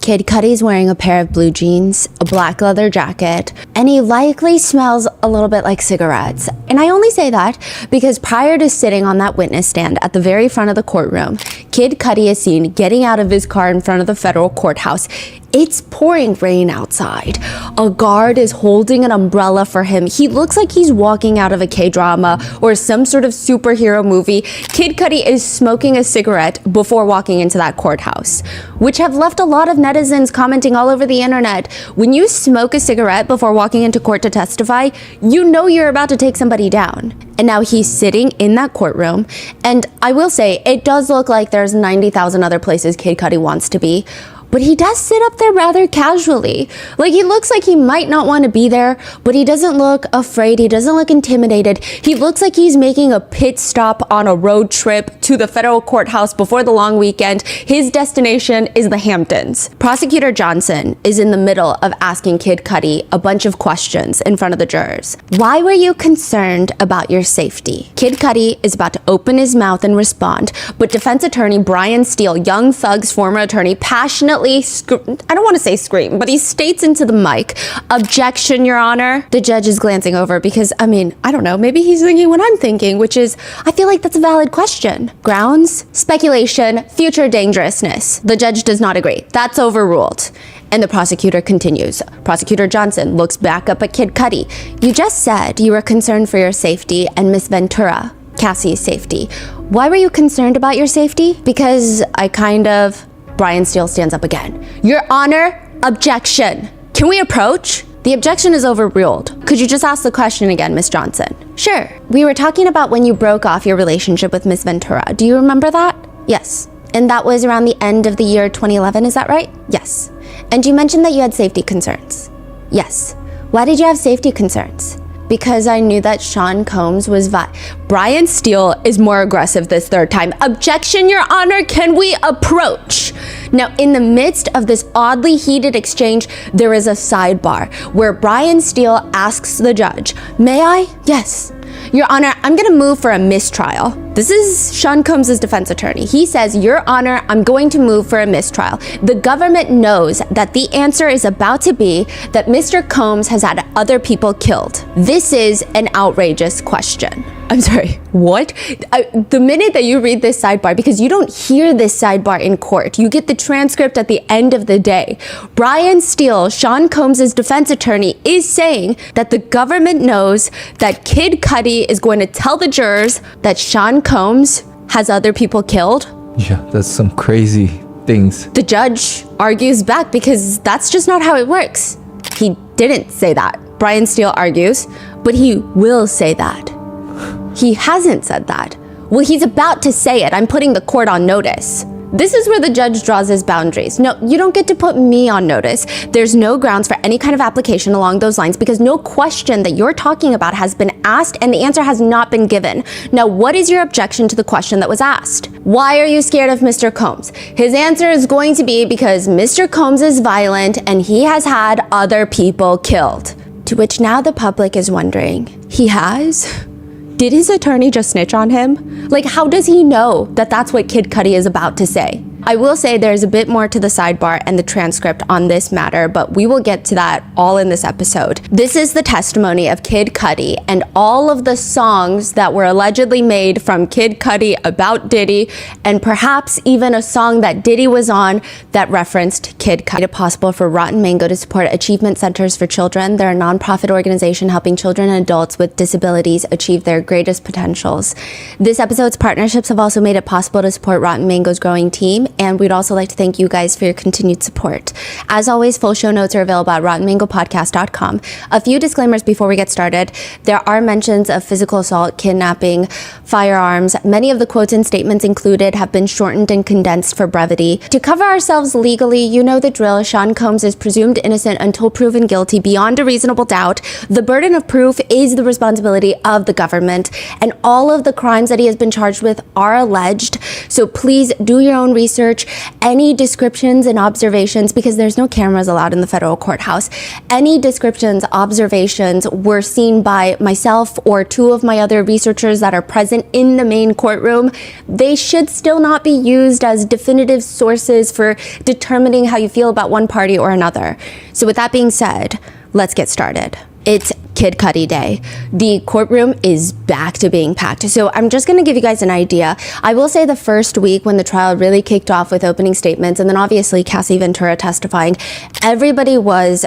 Kid Cudi's wearing a pair of blue jeans, a black leather jacket, and he likely smells a little bit like cigarettes. And I only say that because prior to sitting on that witness stand at the very front of the courtroom, Kid Cudi is seen getting out of his car in front of the federal courthouse. It's pouring rain outside. A guard is holding an umbrella for him. He looks like he's walking out of a K-drama or some sort of superhero movie. Kid Cudi is smoking a cigarette before walking into that courthouse, which have left a lot of netizens commenting all over the internet. When you smoke a cigarette before walking into court to testify, you know you're about to take somebody down. And now he's sitting in that courtroom. And I will say, it does look like there's 90,000 other places Kid Cudi wants to be. But he does sit up there rather casually. Like, he looks like he might not want to be there, but he doesn't look afraid. He doesn't look intimidated. He looks like he's making a pit stop on a road trip to the federal courthouse before the long weekend. His destination is the Hamptons. Prosecutor Johnson is in the middle of asking Kid Cudi a bunch of questions in front of the jurors. Why were you concerned about your safety? Kid Cudi is about to open his mouth and respond, but defense attorney Brian Steele, Young Thug's former attorney, passionately I don't want to say scream, but he states into the mic, "Objection, Your Honor." The judge is glancing over because, I don't know, maybe he's thinking what I'm thinking, which is, I feel like that's a valid question. Grounds, speculation, future dangerousness. The judge does not agree. That's overruled. And the prosecutor continues. Prosecutor Johnson looks back up at Kid Cudi. You just said you were concerned for your safety and Miss Ventura, Cassie's safety. Why were you concerned about your safety? Because Brian Steele stands up again. Your Honor, objection. Can we approach? The objection is overruled. Could you just ask the question again, Miss Johnson? Sure. We were talking about when you broke off your relationship with Miss Ventura. Do you remember that? Yes. And that was around the end of the year 2011, is that right? Yes. And you mentioned that you had safety concerns. Yes. Why did you have safety concerns? Because I knew that Sean Combs was Brian Steele is more aggressive this third time. Objection, Your Honor, can we approach? Now, in the midst of this oddly heated exchange, there is a sidebar where Brian Steele asks the judge, "May I?" "Yes." "Your Honor, I'm gonna move for a mistrial." This is Sean Combs' defense attorney. He says, "Your Honor, I'm going to move for a mistrial. The government knows that the answer is about to be that Mr. Combs has had other people killed. This is an outrageous question." I'm sorry, what? The minute that you read this sidebar, because you don't hear this sidebar in court, you get the transcript at the end of the day. Brian Steele, Sean Combs' defense attorney, is saying that the government knows that Kid Cudi is going to tell the jurors that Sean Combs has other people killed. Yeah, that's some crazy things. The judge argues back because that's just not how it works. He didn't say that. Brian Steele argues, but he will say that. He hasn't said that. Well, he's about to say it. I'm putting the court on notice. This is where the judge draws his boundaries. No, you don't get to put me on notice. There's no grounds for any kind of application along those lines because no question that you're talking about has been asked and the answer has not been given. Now, what is your objection to the question that was asked? Why are you scared of Mr. Combs? His answer is going to be because Mr. Combs is violent and he has had other people killed. To which now the public is wondering, he has? Did his attorney just snitch on him? Like, how does he know that that's what Kid Cudi is about to say? I will say there's a bit more to the sidebar and the transcript on this matter, but we will get to that all in this episode. This is the testimony of Kid Cudi and all of the songs that were allegedly made from Kid Cudi about Diddy, and perhaps even a song that Diddy was on that referenced Kid Cudi. It's possible for Rotten Mango to support Achievement Centers for Children. They're a nonprofit organization helping children and adults with disabilities achieve their greatest potentials. This episode's partnerships have also made it possible to support Rotten Mango's growing team, and we'd also like to thank you guys for your continued support. As always, full show notes are available at rottenmangopodcast.com. A few disclaimers before we get started. There are mentions of physical assault, kidnapping, firearms. Many of the quotes and statements included have been shortened and condensed for brevity. To cover ourselves legally, you know the drill. Sean Combs is presumed innocent until proven guilty beyond a reasonable doubt. The burden of proof is the responsibility of the government, and all of the crimes that he has been charged with are alleged. So please do your own research research, any descriptions and observations, because there's no cameras allowed in the federal courthouse, any descriptions, observations were seen by myself or two of my other researchers that are present in the main courtroom, they should still not be used as definitive sources for determining how you feel about one party or another. So with that being said, let's get started. It's Kid Cudi Day. The courtroom is back to being packed. So I'm just going to give you guys an idea. I will say the first week when the trial really kicked off with opening statements and then obviously Cassie Ventura testifying, everybody was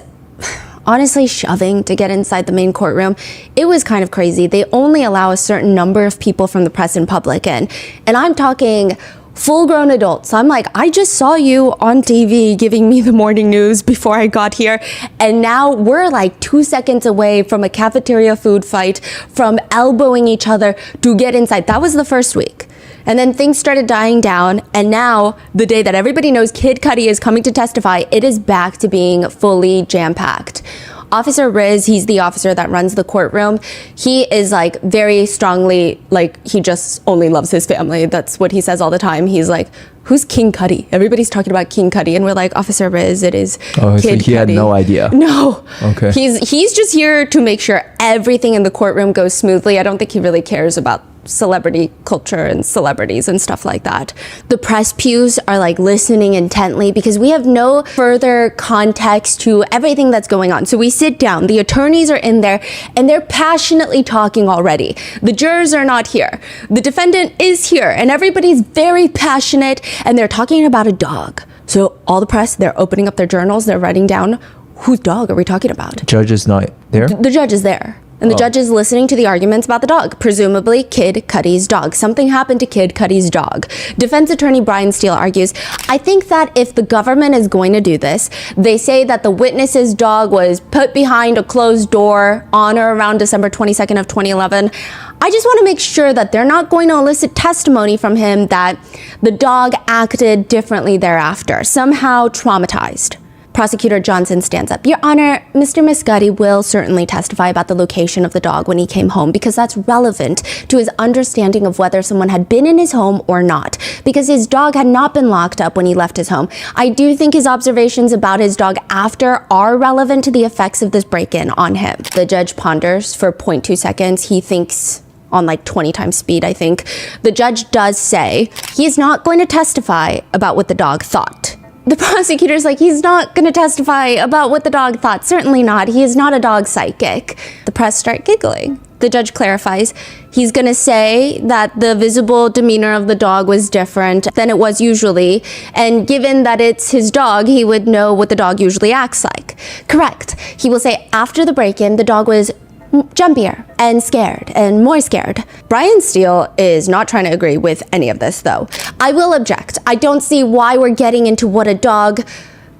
honestly shoving to get inside the main courtroom. It was kind of crazy. They only allow a certain number of people from the press and public in. And I'm talking full-grown adults. I'm like, I just saw you on TV giving me the morning news before I got here, and now we're like 2 seconds away from a cafeteria food fight, from elbowing each other to get inside. That was the first week. And then things started dying down, and now, the day that everybody knows Kid Cudi is coming to testify, it is back to being fully jam-packed. Officer Riz, he's the officer that runs the courtroom. He is like very strongly, like he just only loves his family. That's what he says all the time. He's like, who's King Cudi? Everybody's talking about King Cudi. And we're like, Officer Riz, it is Kid so he Cudi. had no idea. No. Okay. He's just here to make sure everything in the courtroom goes smoothly. I don't think he really cares about celebrity culture and celebrities and stuff like that. The press pews are like listening intently because we have no further context to everything that's going on. So we sit down, the attorneys are in there, and they're passionately talking already. The jurors are not here. The defendant is here, and everybody's very passionate, and they're talking about a dog. So all the press, they're opening up their journals, they're writing down, whose dog are we talking about? Judge is not there? The judge is there. And the judge is listening to the arguments about the dog, presumably Kid Cudi's dog. Something happened to Kid Cudi's dog. Defense attorney Brian Steele argues, I think that if the government is going to do this, they say that the witness's dog was put behind a closed door on or around December 22nd of 2011. I just want to make sure that they're not going to elicit testimony from him that the dog acted differently thereafter, somehow traumatized. Prosecutor Johnson stands up. Your Honor, Mr. Muscati will certainly testify about the location of the dog when he came home because that's relevant to his understanding of whether someone had been in his home or not, because his dog had not been locked up when he left his home. I do think his observations about his dog after are relevant to the effects of this break-in on him. The judge ponders for 0.2 seconds. He thinks on like 20 times speed, I think. The judge does say he's not going to testify about what the dog thought. The prosecutor's like, he's not going to testify about what the dog thought. Certainly not. He is not a dog psychic. The press start giggling. The judge clarifies he's going to say that the visible demeanor of the dog was different than it was usually. And given that it's his dog, he would know what the dog usually acts like. Correct. He will say after the break-in, the dog was jumpier and scared and more scared. Brian Steele is not trying to agree with any of this, though. I will object. I don't see why we're getting into what a dog...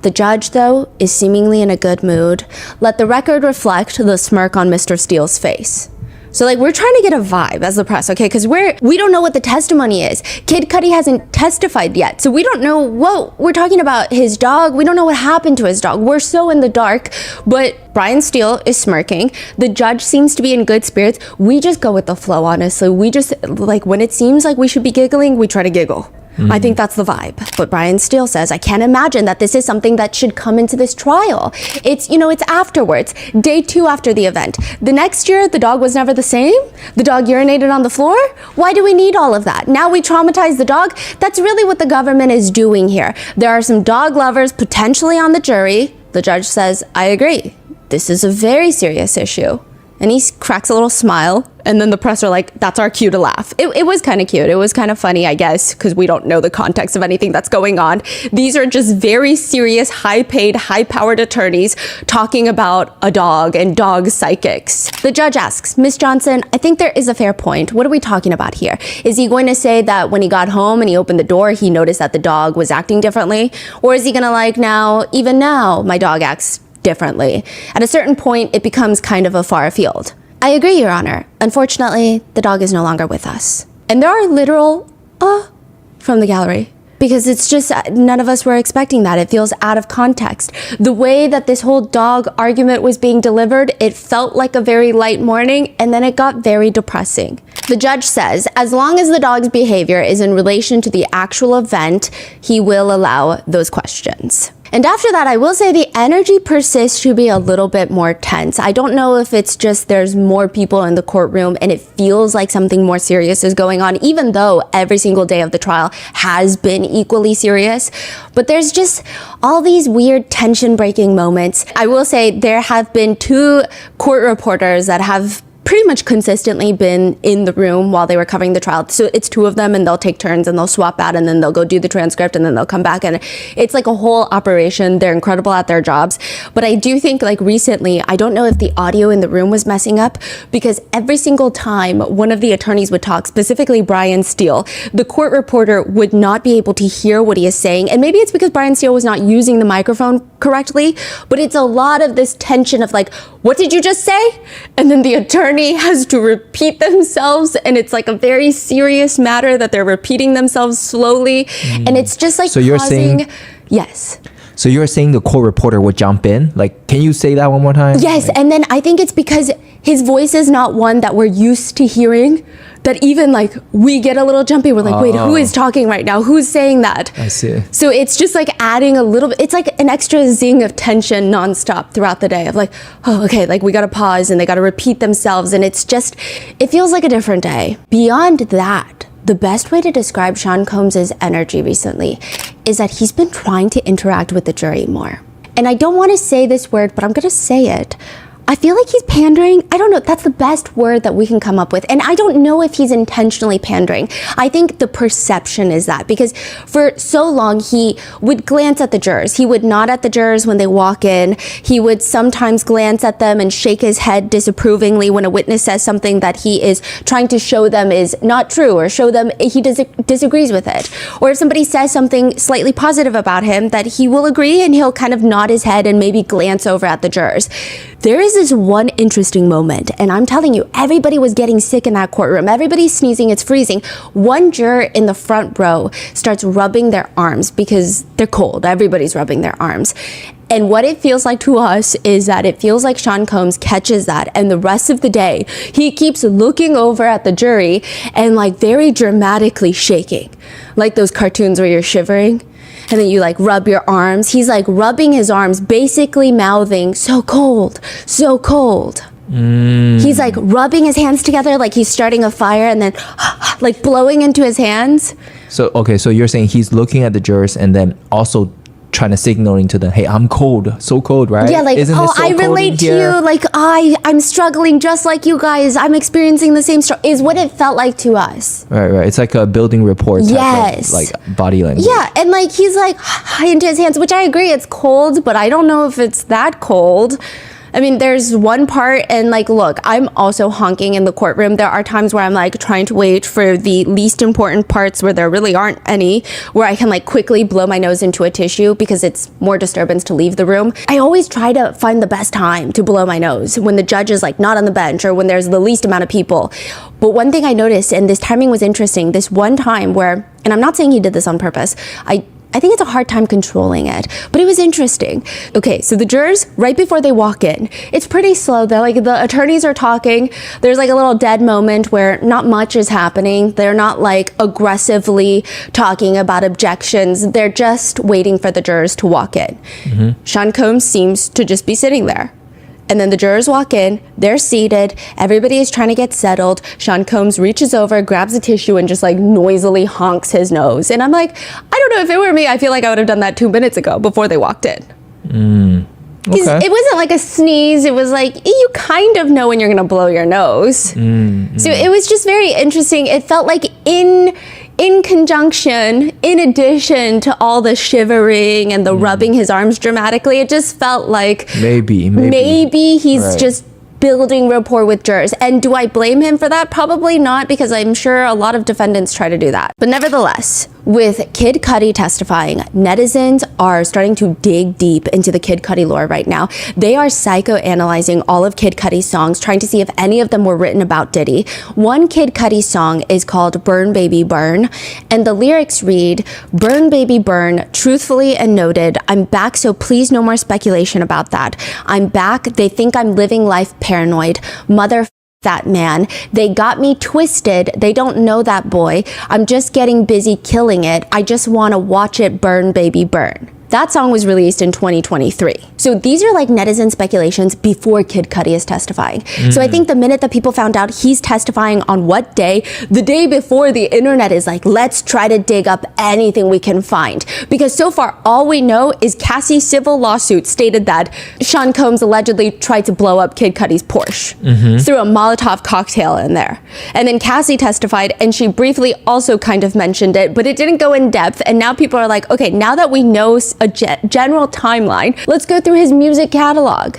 The judge, though, is seemingly in a good mood. Let the record reflect the smirk on Mr. Steele's face. So, like, we're trying to get a vibe as the press, okay? Because we don't know what the testimony is. Kid Cudi hasn't testified yet, so we don't know what we're talking about. His dog, we don't know what happened to his dog. We're so in the dark, but Brian Steele is smirking. The judge seems to be in good spirits. We just go with the flow, honestly. We just, like, when it seems like we should be giggling, we try to giggle. I think that's the vibe. But Brian Steele says, I can't imagine that this is something that should come into this trial. It's, it's afterwards, day 2 after the event. The next year, the dog was never the same. The dog urinated on the floor. Why do we need all of that? Now we traumatize the dog. That's really what the government is doing here. There are some dog lovers potentially on the jury. The judge says, I agree. This is a very serious issue. And he cracks a little smile. And then the press are like, that's our cue to laugh. It was kind of cute. It was kind of funny, I guess, because we don't know the context of anything that's going on. These are just very serious, high-paid, high-powered attorneys talking about a dog and dog psychics. The judge asks, Ms. Johnson, I think there is a fair point. What are we talking about here? Is he going to say that when he got home and he opened the door, he noticed that the dog was acting differently? Or is he going to like, even now, my dog acts differently? At a certain point, it becomes kind of a far afield. I agree, Your Honor. Unfortunately, the dog is no longer with us. And there are literal, from the gallery. because it's just none of us were expecting that. It feels out of context. The way that this whole dog argument was being delivered, it felt like a very light morning, and then it got very depressing. The judge says, as long as the dog's behavior is in relation to the actual event, he will allow those questions. And after that, I will say the energy persists to be a little bit more tense. I don't know if it's just there's more people in the courtroom and it feels like something more serious is going on, even though every single day of the trial has been equally serious. But there's just all these weird tension-breaking moments. I will say there have been 2 court reporters that have pretty much consistently been in the room while they were covering the trial. So it's 2 of them, and they'll take turns and they'll swap out, and then they'll go do the transcript, and then they'll come back, and it's like a whole operation. They're incredible at their jobs. But I do think like recently, I don't know if the audio in the room was messing up, because every single time one of the attorneys would talk, specifically Brian Steele, the court reporter would not be able to hear what he is saying. And maybe it's because Brian Steele was not using the microphone correctly, but it's a lot of this tension of like, what did you just say? And then the attorney has to repeat themselves, and it's like a very serious matter that they're repeating themselves slowly, and it's just like, so you're saying, yes. So you're saying the court reporter would jump in? Like, can you say that one more time? Yes, like, and then I think it's because his voice is not one that we're used to hearing, that even like we get a little jumpy. We're like, wait, who is talking right now? Who's saying that? I see. So it's just like adding a little bit, it's like an extra zing of tension nonstop throughout the day of like, oh, okay, like we gotta pause and they gotta repeat themselves, and it's just, it feels like a different day. Beyond that, the best way to describe Sean Combs' energy recently is that he's been trying to interact with the jury more. And I don't want to say this word, but I'm gonna say it. I feel like he's pandering. I don't know. That's the best word that we can come up with. And I don't know if he's intentionally pandering. I think the perception is that, because for so long he would glance at the jurors. He would nod at the jurors when they walk in. He would sometimes glance at them and shake his head disapprovingly when a witness says something that he is trying to show them is not true, or show them he disagrees with it. Or if somebody says something slightly positive about him, that he will agree and he'll kind of nod his head and maybe glance over at the jurors. There is this one interesting moment, and I'm telling you, everybody was getting sick in that courtroom. Everybody's sneezing, it's freezing. One juror in the front row starts rubbing their arms because they're cold. Everybody's rubbing their arms. And what it feels like to us is that it feels like Sean Combs catches that, and the rest of the day, he keeps looking over at the jury and like very dramatically shaking. Like those cartoons where you're shivering and then you like rub your arms. He's like rubbing his arms, basically mouthing, so cold, so cold. He's like rubbing his hands together like he's starting a fire, and then like blowing into his hands. So, okay, so you're saying he's looking at the jurors and then also trying to signaling to them, hey, I'm cold, so cold, right? Yeah, like, Isn't oh, so I relate to you. Like, I'm struggling just like you guys. I'm experiencing the same struggle, is what it felt like to us. Right. It's like a building rapport type of, like, body language. Yeah, and like he's like into his hands, which I agree, it's cold, but I don't know if it's that cold. I mean, there's one part, and like, look, I'm also honking in the courtroom. There are times where I'm like trying to wait for the least important parts where there really aren't any, where I can like quickly blow my nose into a tissue because it's more disturbance to leave the room. I always try to find the best time to blow my nose, when the judge is like not on the bench or when there's the least amount of people. But one thing I noticed, and this timing was interesting, this one time where, and I'm not saying he did this on purpose, I think it's a hard time controlling it, but it was interesting. Okay, so the jurors, right before they walk in, it's pretty slow. They're like, the attorneys are talking. There's like a little dead moment where not much is happening. They're not like aggressively talking about objections. They're just waiting for the jurors to walk in. Sean Combs seems to just be sitting there. And then the jurors walk in, they're seated, everybody is trying to get settled. Sean Combs reaches over, grabs a tissue, and just like noisily honks his nose. And I'm like, I don't know, if it were me, I feel like I would have done that 2 minutes ago before they walked in. Okay. It wasn't like a sneeze, it was like, you kind of know when you're gonna blow your nose. So it was just very interesting. It felt like in conjunction, in addition to all the shivering and the rubbing his arms dramatically, it just felt like maybe he's just building rapport with jurors. And do I blame him for that? Probably not, because I'm sure a lot of defendants try to do that. But nevertheless, With Kid Cudi testifying, netizens are starting to dig deep into the Kid Cudi lore right now. They are psychoanalyzing all of Kid Cudi's songs, trying to see if any of them were written about Diddy. One Kid Cudi song is called Burn Baby Burn, and the lyrics read, "Burn baby burn, truthfully and noted, I'm back, so please no more speculation about that. I'm back, they think I'm living life paranoid. Mother that man. They got me twisted. They don't know that boy. I'm just getting busy killing it. I just want to watch it burn, baby, burn." That song was released in 2023. So these are like netizen speculations before Kid Cudi is testifying. So I think the minute that people found out he's testifying on what day, the day before, the internet is like, let's try to dig up anything we can find. Because so far, all we know is Cassie's civil lawsuit stated that Sean Combs allegedly tried to blow up Kid Cudi's Porsche, threw a Molotov cocktail in there. And then Cassie testified, and she briefly also kind of mentioned it, but it didn't go in depth. And now people are like, okay, now that we know a general timeline, let's go through his music catalog.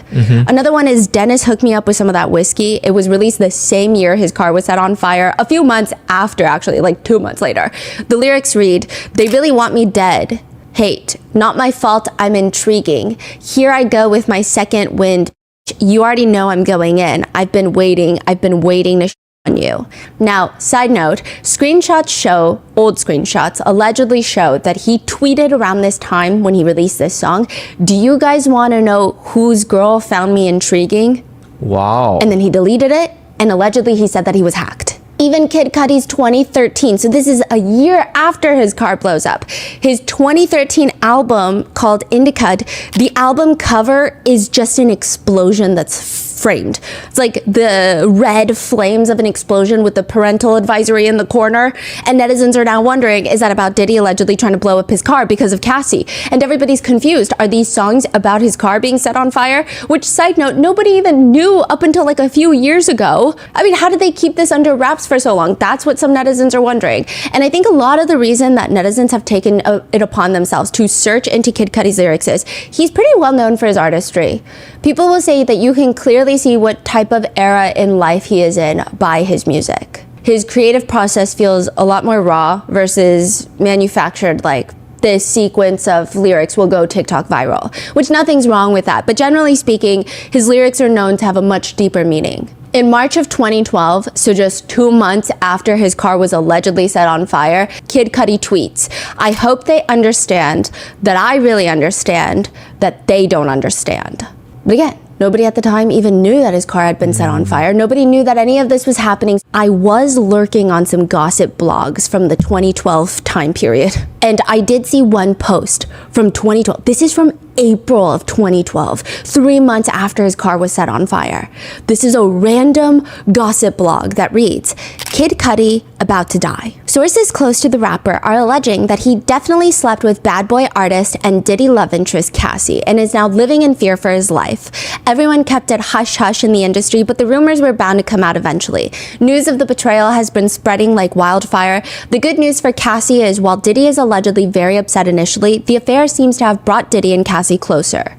Another one is Dennis Hooked Me Up With Some of That Whiskey. It was released the same year his car was set on fire, a few months after, actually, like 2 months later. The lyrics read, "They really want me dead. Hate, not my fault, I'm intriguing. Here I go with my second wind. You already know I'm going in. I've been waiting to on you." Now, side note, old screenshots allegedly show that he tweeted around this time when he released this song, "Do you guys want to know whose girl found me intriguing?" Wow. And then he deleted it, and allegedly he said that he was hacked. Even Kid Cudi's 2013, so this is a year after his car blows up, his 2013 album called Indica, the album cover is just an explosion that's framed. It's like the red flames of an explosion with the parental advisory in the corner. And netizens are now wondering, is that about Diddy allegedly trying to blow up his car because of Cassie? And everybody's confused. Are these songs about his car being set on fire? Which, side note, nobody even knew up until like a few years ago. I mean, how did they keep this under wraps for so long? That's what some netizens are wondering. And I think a lot of the reason that netizens have taken it upon themselves to search into Kid Cudi's lyrics is he's pretty well known for his artistry. People will say that you can clearly see what type of era in life he is in by his music. His creative process feels a lot more raw versus manufactured, like this sequence of lyrics will go TikTok viral, which nothing's wrong with that. But generally speaking, his lyrics are known to have a much deeper meaning. In March of 2012, so just 2 months after his car was allegedly set on fire, Kid Cudi tweets, "I hope they understand that I really understand that they don't understand." But again, nobody at the time even knew that his car had been set on fire. Nobody knew that any of this was happening. I was lurking on some gossip blogs from the 2012 time period, and I did see one post from 2012. This is from April of 2012, 3 months after his car was set on fire. This is a random gossip blog that reads, "Kid Cudi about to die." Sources close to the rapper are alleging that he definitely slept with bad boy artist and Diddy love interest Cassie and is now living in fear for his life. Everyone kept it hush-hush in the industry, but the rumors were bound to come out eventually. News of the betrayal has been spreading like wildfire. The good news for Cassie is while Diddy is allegedly very upset initially, the affair seems to have brought Diddy and Cassie closer.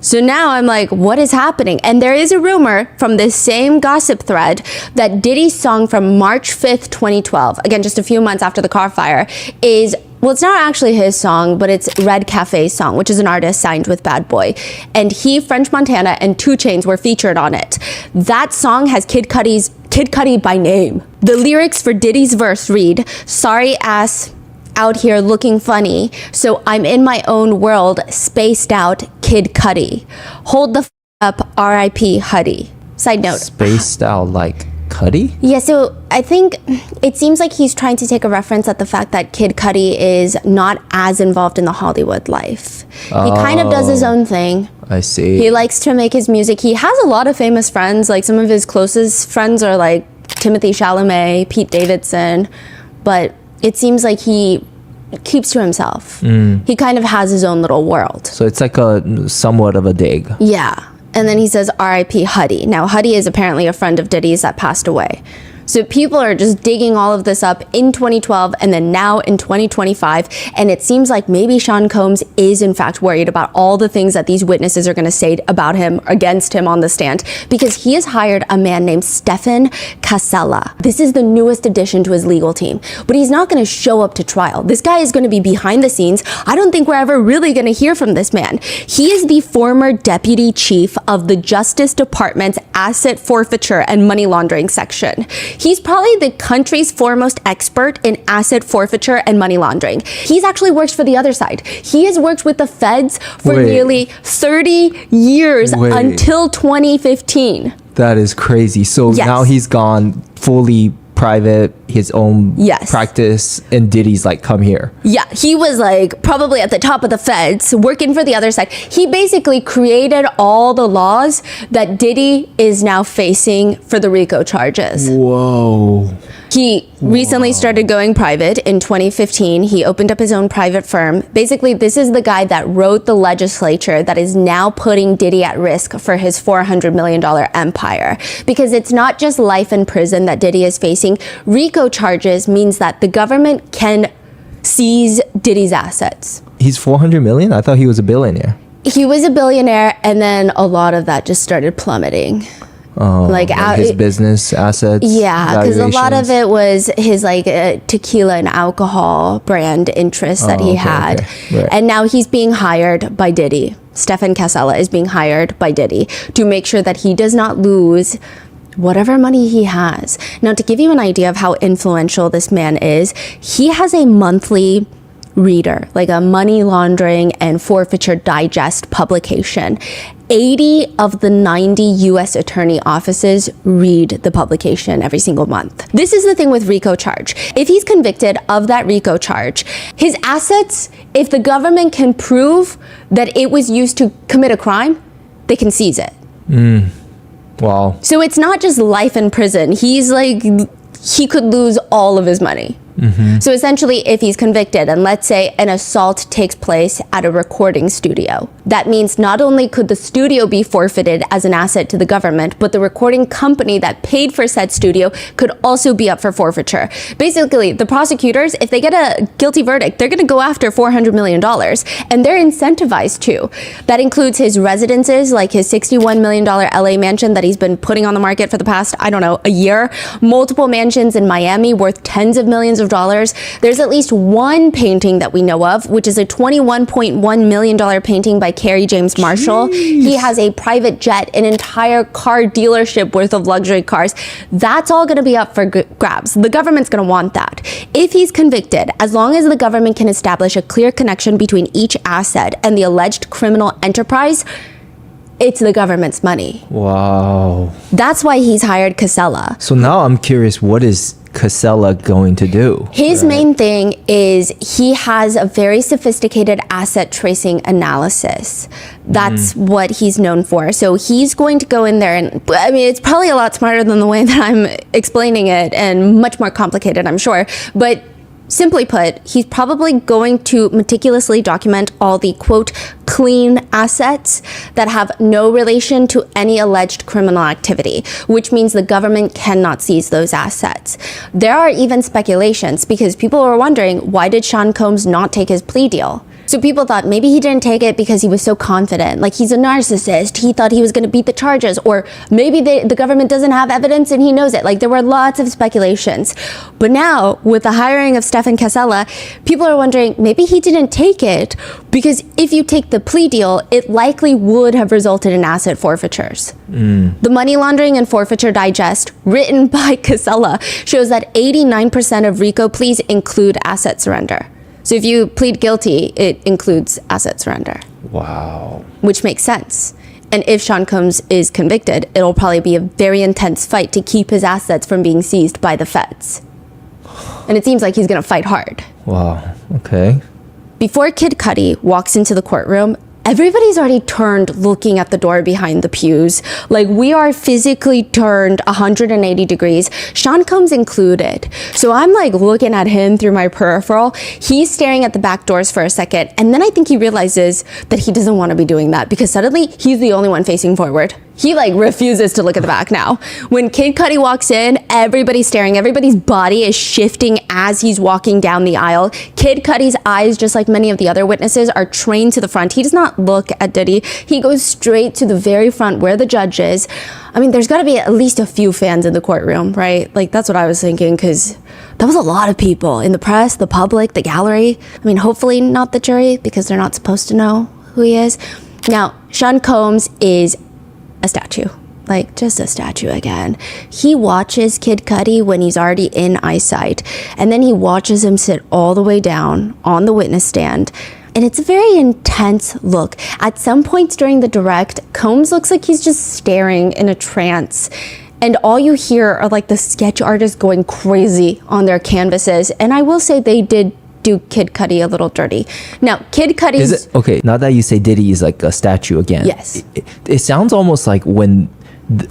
So now I'm like, what is happening? And there is a rumor from this same gossip thread that Diddy's song from March 5th, 2012, again, just a few months after the car fire, is, well, it's not actually his song, but it's Red Cafe's song, which is an artist signed with Bad Boy. And he, French Montana, and 2 Chainz were featured on it. That song has Kid Cudi by name. The lyrics for Diddy's verse read, "Sorry ass out here looking funny, so I'm in my own world, spaced out, Kid Cudi. Hold the up, R.I.P. Huddy." Side note. Spaced out like Cudi? Yeah, so I think it seems like he's trying to take a reference at the fact that Kid Cudi is not as involved in the Hollywood life. He kind of does his own thing. I see. He likes to make his music. He has a lot of famous friends. Like some of his closest friends are like Timothée Chalamet, Pete Davidson, but it seems like he keeps to himself. He kind of has his own little world. So it's like a somewhat of a dig. Yeah. And then he says R.I.P. Huddy. Now, Huddy is apparently a friend of Diddy's that passed away. So people are just digging all of this up in 2012 and then now in 2025. And it seems like maybe Sean Combs is in fact worried about all the things that these witnesses are going to say about him, against him on the stand, because he has hired a man named Stephen Casella. This is the newest addition to his legal team, but he's not going to show up to trial. This guy is going to be behind the scenes. I don't think we're ever really going to hear from this man. He is the former deputy chief of the Justice Department's asset forfeiture and money laundering section. He's probably the country's foremost expert in asset forfeiture and money laundering. He's actually worked for the other side. He has worked with the feds for nearly 30 years until 2015. That is crazy. So now he's gone fully private, his own practice, and Diddy's like, come here. Yeah, he was like probably at the top of the feds working for the other side. He basically created all the laws that Diddy is now facing for the RICO charges. Whoa. He recently started going private in 2015. He opened up his own private firm. Basically, this is the guy that wrote the legislature that is now putting Diddy at risk for his $400 million empire. Because it's not just life in prison that Diddy is facing. RICO charges means that the government can seize Diddy's assets. He's 400 million? I thought he was a billionaire. He was a billionaire, and then a lot of that just started plummeting. Like his business assets. Yeah, because a lot of it was his like tequila and alcohol brand interests that he had. Right. And now he's being hired by Diddy. Stephen Casella is being hired by Diddy to make sure that he does not lose whatever money he has. Now, to give you an idea of how influential this man is, he has a monthly reader, like a money laundering and forfeiture digest publication. 80 of the 90 U.S. attorney offices read the publication every single month. This is the thing with RICO charge. If he's convicted of that RICO charge, his assets, if the government can prove that it was used to commit a crime, they can seize it. Wow. So it's not just life in prison. He's like, he could lose all of his money. So essentially, if he's convicted, and let's say an assault takes place at a recording studio, that means not only could the studio be forfeited as an asset to the government, but the recording company that paid for said studio could also be up for forfeiture. Basically, the prosecutors, if they get a guilty verdict, they're going to go after $400 million, and they're incentivized to. That includes his residences, like his $61 million LA mansion that he's been putting on the market for the past, I don't know, a year, multiple mansions in Miami worth tens of millions of dollars. There's at least one painting that we know of, which is a $21.1 million painting by Kerry James Marshall. He has a private jet, an entire car dealership worth of luxury cars. That's all going to be up for grabs. The government's going to want that. If he's convicted, as long as the government can establish a clear connection between each asset and the alleged criminal enterprise, it's the government's money. Wow. That's why he's hired Casella. So now I'm curious, what is Casella going to do? His main thing is he has a very sophisticated asset tracing analysis. That's what he's known for. So he's going to go in there and, I mean, it's probably a lot smarter than the way that I'm explaining it and much more complicated, I'm sure. But simply put, he's probably going to meticulously document all the, quote, clean assets that have no relation to any alleged criminal activity, which means the government cannot seize those assets. There are even speculations because people were wondering, why did Sean Combs not take his plea deal? So people thought maybe he didn't take it because he was so confident, like he's a narcissist, he thought he was going to beat the charges, or maybe the government doesn't have evidence and he knows it. Like there were lots of speculations. But now with the hiring of Stephen Casella, people are wondering maybe he didn't take it because if you take the plea deal, it likely would have resulted in asset forfeitures. The Money Laundering and Forfeiture Digest, written by Casella, shows that 89% of RICO pleas include asset surrender. So if you plead guilty, it includes asset surrender. Wow. Which makes sense. And if Sean Combs is convicted, it'll probably be a very intense fight to keep his assets from being seized by the feds. And it seems like he's going to fight hard. Wow. Okay. Before Kid Cudi walks into the courtroom, everybody's already turned looking at the door behind the pews. Like we are physically turned 180 degrees, Sean Combs included. So I'm like looking at him through my peripheral. He's staring at the back doors for a second. And then I think he realizes that he doesn't want to be doing that because suddenly he's the only one facing forward. He like refuses to look at the back now. When Kid Cudi walks in, everybody's staring. Everybody's body is shifting as he's walking down the aisle. Kid Cudi's eyes, just like many of the other witnesses, are trained to the front. He does not look at Diddy. He goes straight to the very front where the judge is. I mean, there's got to be at least a few fans in the courtroom, right? Like, that's what I was thinking, because that was a lot of people in the press, the public, the gallery. I mean, hopefully not the jury, because they're not supposed to know who he is. Now, Sean Combs is a statue, like just a statue again. He watches Kid Cudi when he's already in eyesight, and then he watches him sit all the way down on the witness stand. And it's a very intense look. At some points during the direct, Combs looks like he's just staring in a trance. And all you hear are like the sketch artists going crazy on their canvases. And I will say they did do Kid Cudi a little dirty. Now, Kid Cudi's... Is it, okay, now that you say Diddy is like a statue again. Yes. It sounds almost like when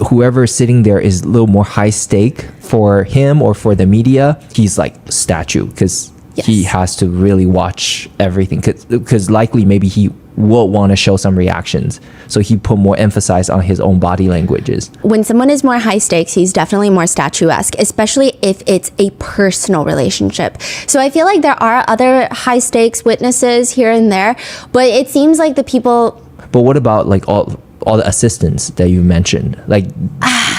whoever's sitting there is a little more high stake for him or for the media, he's like statue, because he has to really watch everything, because likely maybe he will want to show some reactions, so he put more emphasis on his own body languages. When someone is more high stakes, he's definitely more statuesque, especially if it's a personal relationship. So I feel like there are other high stakes witnesses here and there, but it seems like the people... But what about like all the assistants that you mentioned, like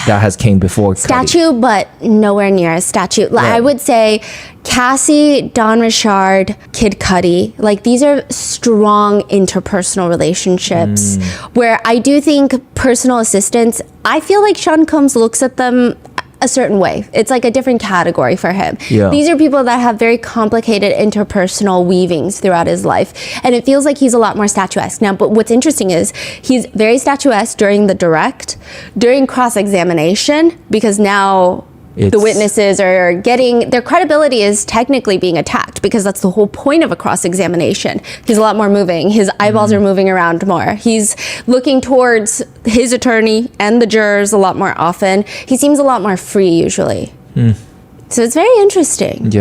that has came before statue Cudi. But nowhere near a statue. Right. I would say Cassie, Don Richard, Kid Cudi, like these are strong interpersonal relationships where I do think personal assistants, I feel like Sean Combs looks at them a certain way. It's like a different category for him. These are people that have very complicated interpersonal weavings throughout his life, and it feels like he's a lot more statuesque now. But what's interesting is he's very statuesque during the direct, during cross-examination, because now the witnesses are getting, their credibility is technically being attacked, because that's the whole point of a cross-examination. He's a lot more moving. His eyeballs are moving around more. He's looking towards his attorney and the jurors a lot more often. He seems a lot more free usually. So it's very interesting.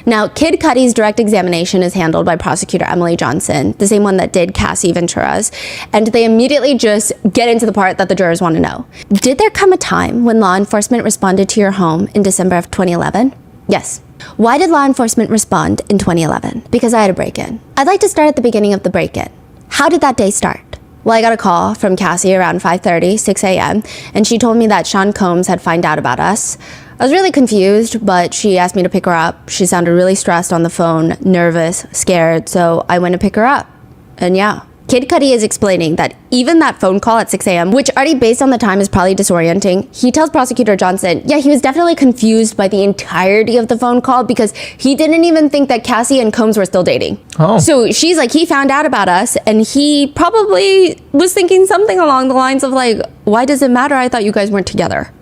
Now, Kid Cudi's direct examination is handled by prosecutor Emily Johnson, the same one that did Cassie Ventura's, and they immediately just get into the part that the jurors want to know. Did there come a time when law enforcement responded to your home in December of 2011? Yes. Why did law enforcement respond in 2011? Because I had a break-in. I'd like to start at the beginning of the break-in. How did that day start? Well, I got a call from Cassie around 5:30, 6 a.m., and she told me that Sean Combs had found out about us. I was really confused, but she asked me to pick her up. She sounded really stressed on the phone, nervous, scared, so I went to pick her up. And yeah, Kid Cudi is explaining that even that phone call at 6 a.m., which already based on the time is probably disorienting, he tells prosecutor Johnson, yeah, he was definitely confused by the entirety of the phone call because he didn't even think that Cassie and Combs were still dating. So she's like, he found out about us and he probably was thinking something along the lines of like, why does it matter? I thought you guys weren't together.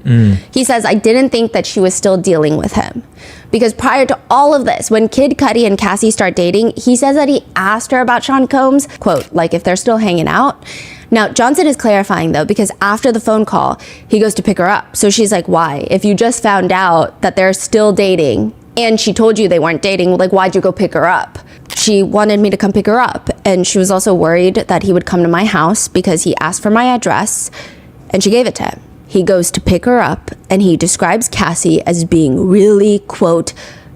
He says, I didn't think that she was still dealing with him. Because prior to all of this, when Kid Cudi and Cassie start dating, he says that he asked her about Sean Combs, quote, like if they're still hanging out. Now, Johnson is clarifying though, because after the phone call, he goes to pick her up. So she's like, why? If you just found out that they're still dating and she told you they weren't dating, like, why'd you go pick her up? She wanted me to come pick her up. And she was also worried that he would come to my house because he asked for my address and she gave it to him. He goes to pick her up and he describes Cassie as being really, quote,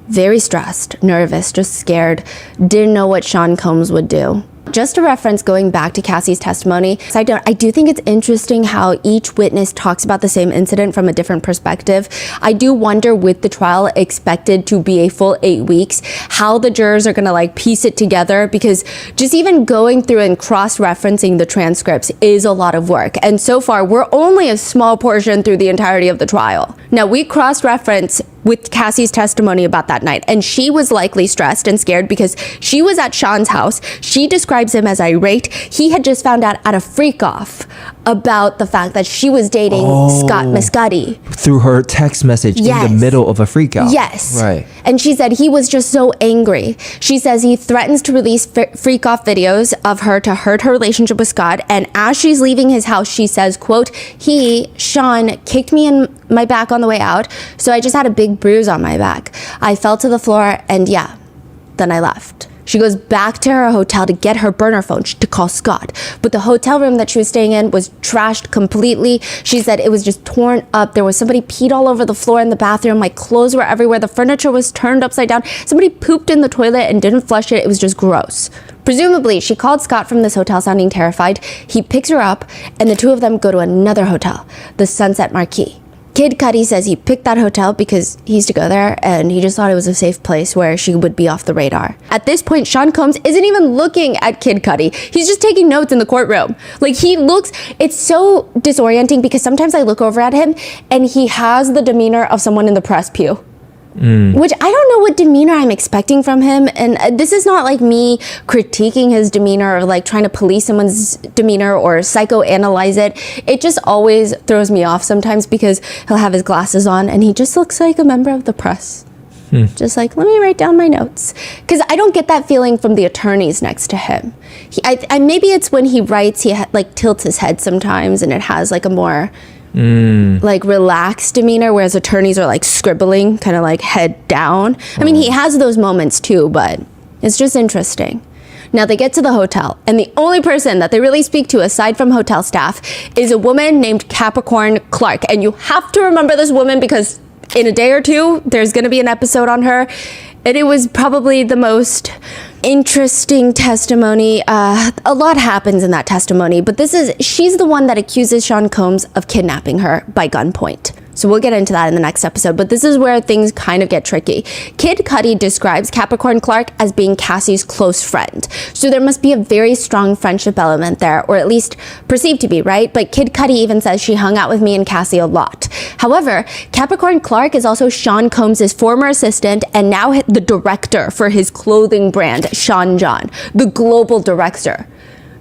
very stressed, nervous, just scared, didn't know what Sean Combs would do. Just a reference going back to Cassie's testimony, I do think it's interesting how each witness talks about the same incident from a different perspective. I do wonder, with the trial expected to be a full 8 weeks, how the jurors are gonna like piece it together, because just even going through and cross-referencing the transcripts is a lot of work. And so far, we're only a small portion through the entirety of the trial. Now, we cross-reference with Cassie's testimony about that night, and she was likely stressed and scared because she was at Sean's house. She describes him as irate. He had just found out at a freak-off about the fact that she was dating Scott Mescudi. Through her text message in the middle of a freak-out. Yes. Right. And she said he was just so angry. She says he threatens to release freak-off videos of her to hurt her relationship with Scott, and as she's leaving his house, she says, quote, Sean, kicked me in my back on the way out, so I just had a big bruise on my back. I fell to the floor and yeah, then I left. She goes back to her hotel to get her burner phone to call Scott. But the hotel room that she was staying in was trashed completely. She said it was just torn up. There was somebody peed all over the floor in the bathroom. My clothes were everywhere. The furniture was turned upside down. Somebody pooped in the toilet and didn't flush it. It was just gross. Presumably, she called Scott from this hotel sounding terrified. He picks her up and the two of them go to another hotel, the Sunset Marquis. Kid Cudi says he picked that hotel because he used to go there and he just thought it was a safe place where she would be off the radar. At this point, Sean Combs isn't even looking at Kid Cudi. He's just taking notes in the courtroom. Like it's so disorienting because sometimes I look over at him and he has the demeanor of someone in the press pew. Which I don't know what demeanor I'm expecting from him. And this is not like me critiquing his demeanor or like trying to police someone's demeanor or psychoanalyze it. It just always throws me off sometimes because he'll have his glasses on and he just looks like a member of the press. Just like, let me write down my notes. Because I don't get that feeling from the attorneys next to him. Maybe it's when he writes, he like tilts his head sometimes and it has like a more like relaxed demeanor, whereas attorneys are like scribbling, kind of like head down. I mean, he has those moments too, but it's just interesting. Now they get to the hotel, and the only person that they really speak to aside from hotel staff is a woman named Capricorn Clark. And you have to remember this woman because in a day or two, there's going to be an episode on her. And it was probably the most interesting testimony. A lot happens in that testimony, but she's the one that accuses Sean Combs of kidnapping her by gunpoint. So we'll get into that in the next episode, but this is where things kind of get tricky. Kid Cudi describes Capricorn Clark as being Cassie's close friend. So there must be a very strong friendship element there, or at least perceived to be, right? But Kid Cudi even says she hung out with me and Cassie a lot. However, Capricorn Clark is also Sean Combs' former assistant and now the director for his clothing brand, Sean John, the global director.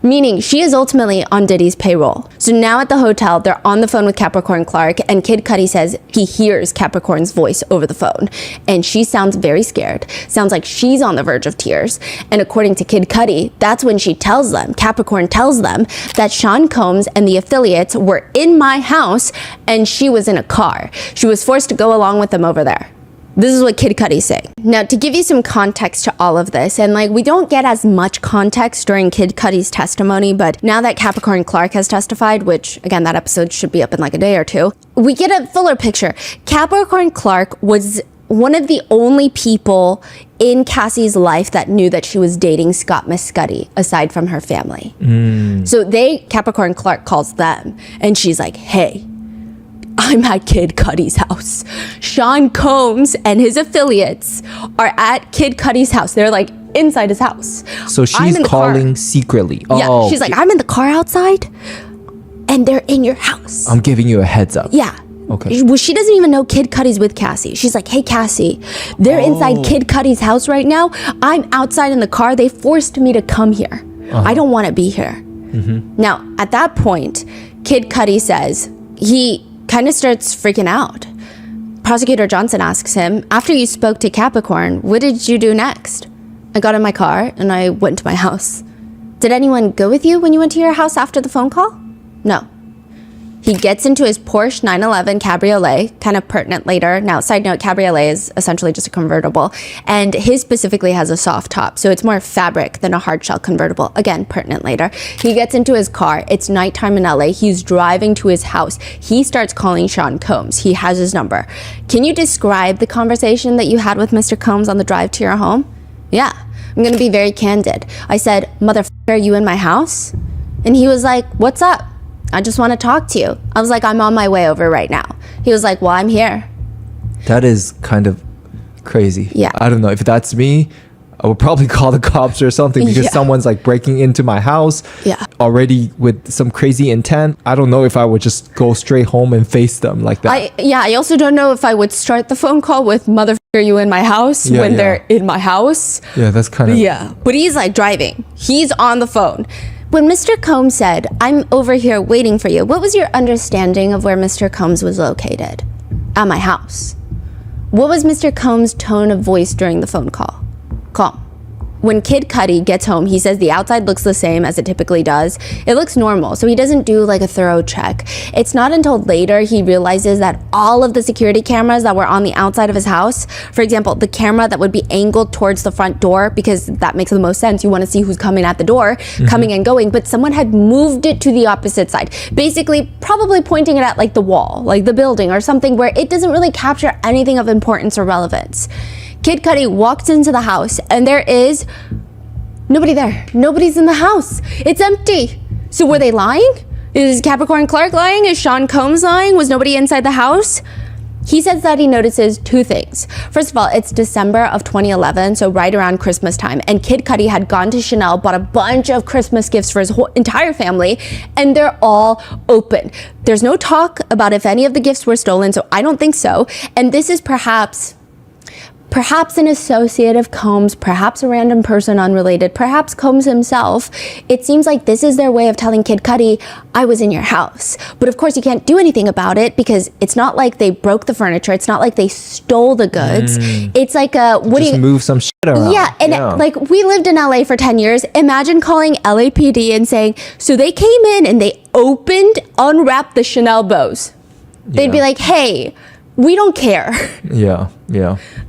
Meaning she is ultimately on Diddy's payroll. So now at the hotel, they're on the phone with Capricorn Clark, and Kid Cudi says he hears Capricorn's voice over the phone. And she sounds very scared. Sounds like she's on the verge of tears. And according to Kid Cudi, that's when Capricorn tells them that Sean Combs and the affiliates were in my house and she was in a car. She was forced to go along with them over there. This is what Kid Cudi's saying. Now, to give you some context to all of this, and like we don't get as much context during Kid Cudi's testimony, but now that Capricorn Clark has testified, which again, that episode should be up in like a day or two, we get a fuller picture. Capricorn Clark was one of the only people in Cassie's life that knew that she was dating Scott Mescudi, aside from her family. So Capricorn Clark calls them, and she's like, hey, I'm at Kid Cudi's house. Sean Combs and his affiliates are at Kid Cudi's house. They're like inside his house. So she's calling secretly. Yeah, she's like, I'm in the car outside and they're in your house. I'm giving you a heads up. Yeah. Okay. Well, she doesn't even know Kid Cudi's with Cassie. She's like, hey, Cassie, they're inside Kid Cudi's house right now. I'm outside in the car. They forced me to come here. I don't want to be here. Now, at that point, Kid Cudi says he kind of starts freaking out. Prosecutor Johnson asks him, after you spoke to Capricorn, what did you do next? I got in my car and I went to my house. Did anyone go with you when you went to your house after the phone call? No. He gets into his Porsche 911 Cabriolet, kind of pertinent later. Now, side note, Cabriolet is essentially just a convertible, and his specifically has a soft top, so it's more fabric than a hard shell convertible. Again, pertinent later. He gets into his car. It's nighttime in LA. He's driving to his house. He starts calling Sean Combs. He has his number. Can you describe the conversation that you had with Mr. Combs on the drive to your home? Yeah, I'm gonna be very candid. I said, motherfucker, are you in my house? And he was like, what's up? I just want to talk to you. I was like, I'm on my way over right now. He was like, well, I'm here. That is kind of crazy. Yeah. I don't know. If that's me, I would probably call the cops or something because someone's like breaking into my house already with some crazy intent. I don't know if I would just go straight home and face them like that. I also don't know if I would start the phone call with motherfucker, you in my house when they're in my house. Yeah, that's kind of... Yeah. But he's like driving. He's on the phone. When Mr. Combs said, I'm over here waiting for you, what was your understanding of where Mr. Combs was located? At my house. What was Mr. Combs' tone of voice during the phone call? Calm. when Kid Cudi gets home, he says the outside looks the same as it typically does. It looks normal, so he doesn't do like a thorough check. It's not until later he realizes that all of the security cameras that were on the outside of his house, for example, the camera that would be angled towards the front door, because that makes the most sense. You want to see who's coming at the door, coming and going, but someone had moved it to the opposite side. Basically, probably pointing it at like the wall, like the building or something where it doesn't really capture anything of importance or relevance. Kid Cudi walks into the house and there is nobody there. Nobody's in the house. It's empty. So were they lying? Is Capricorn Clark lying? Is Sean Combs lying? Was nobody inside the house? He says that he notices two things. First of all, it's December of 2011, so right around Christmas time, and Kid Cudi had gone to Chanel, bought a bunch of Christmas gifts for his whole entire family, and they're all open. There's no talk about if any of the gifts were stolen, so I don't think so. And this is perhaps an associate of Combs, perhaps a random person unrelated, perhaps Combs himself. It seems like this is their way of telling Kid Cudi, I was in your house. But of course you can't do anything about it because it's not like they broke the furniture. It's not like they stole the goods. It's like move some shit around. Yeah, and like we lived in LA for 10 years. Imagine calling LAPD and saying, so they came in and they unwrapped the Chanel bows. They'd be like, hey, we don't care. Yeah.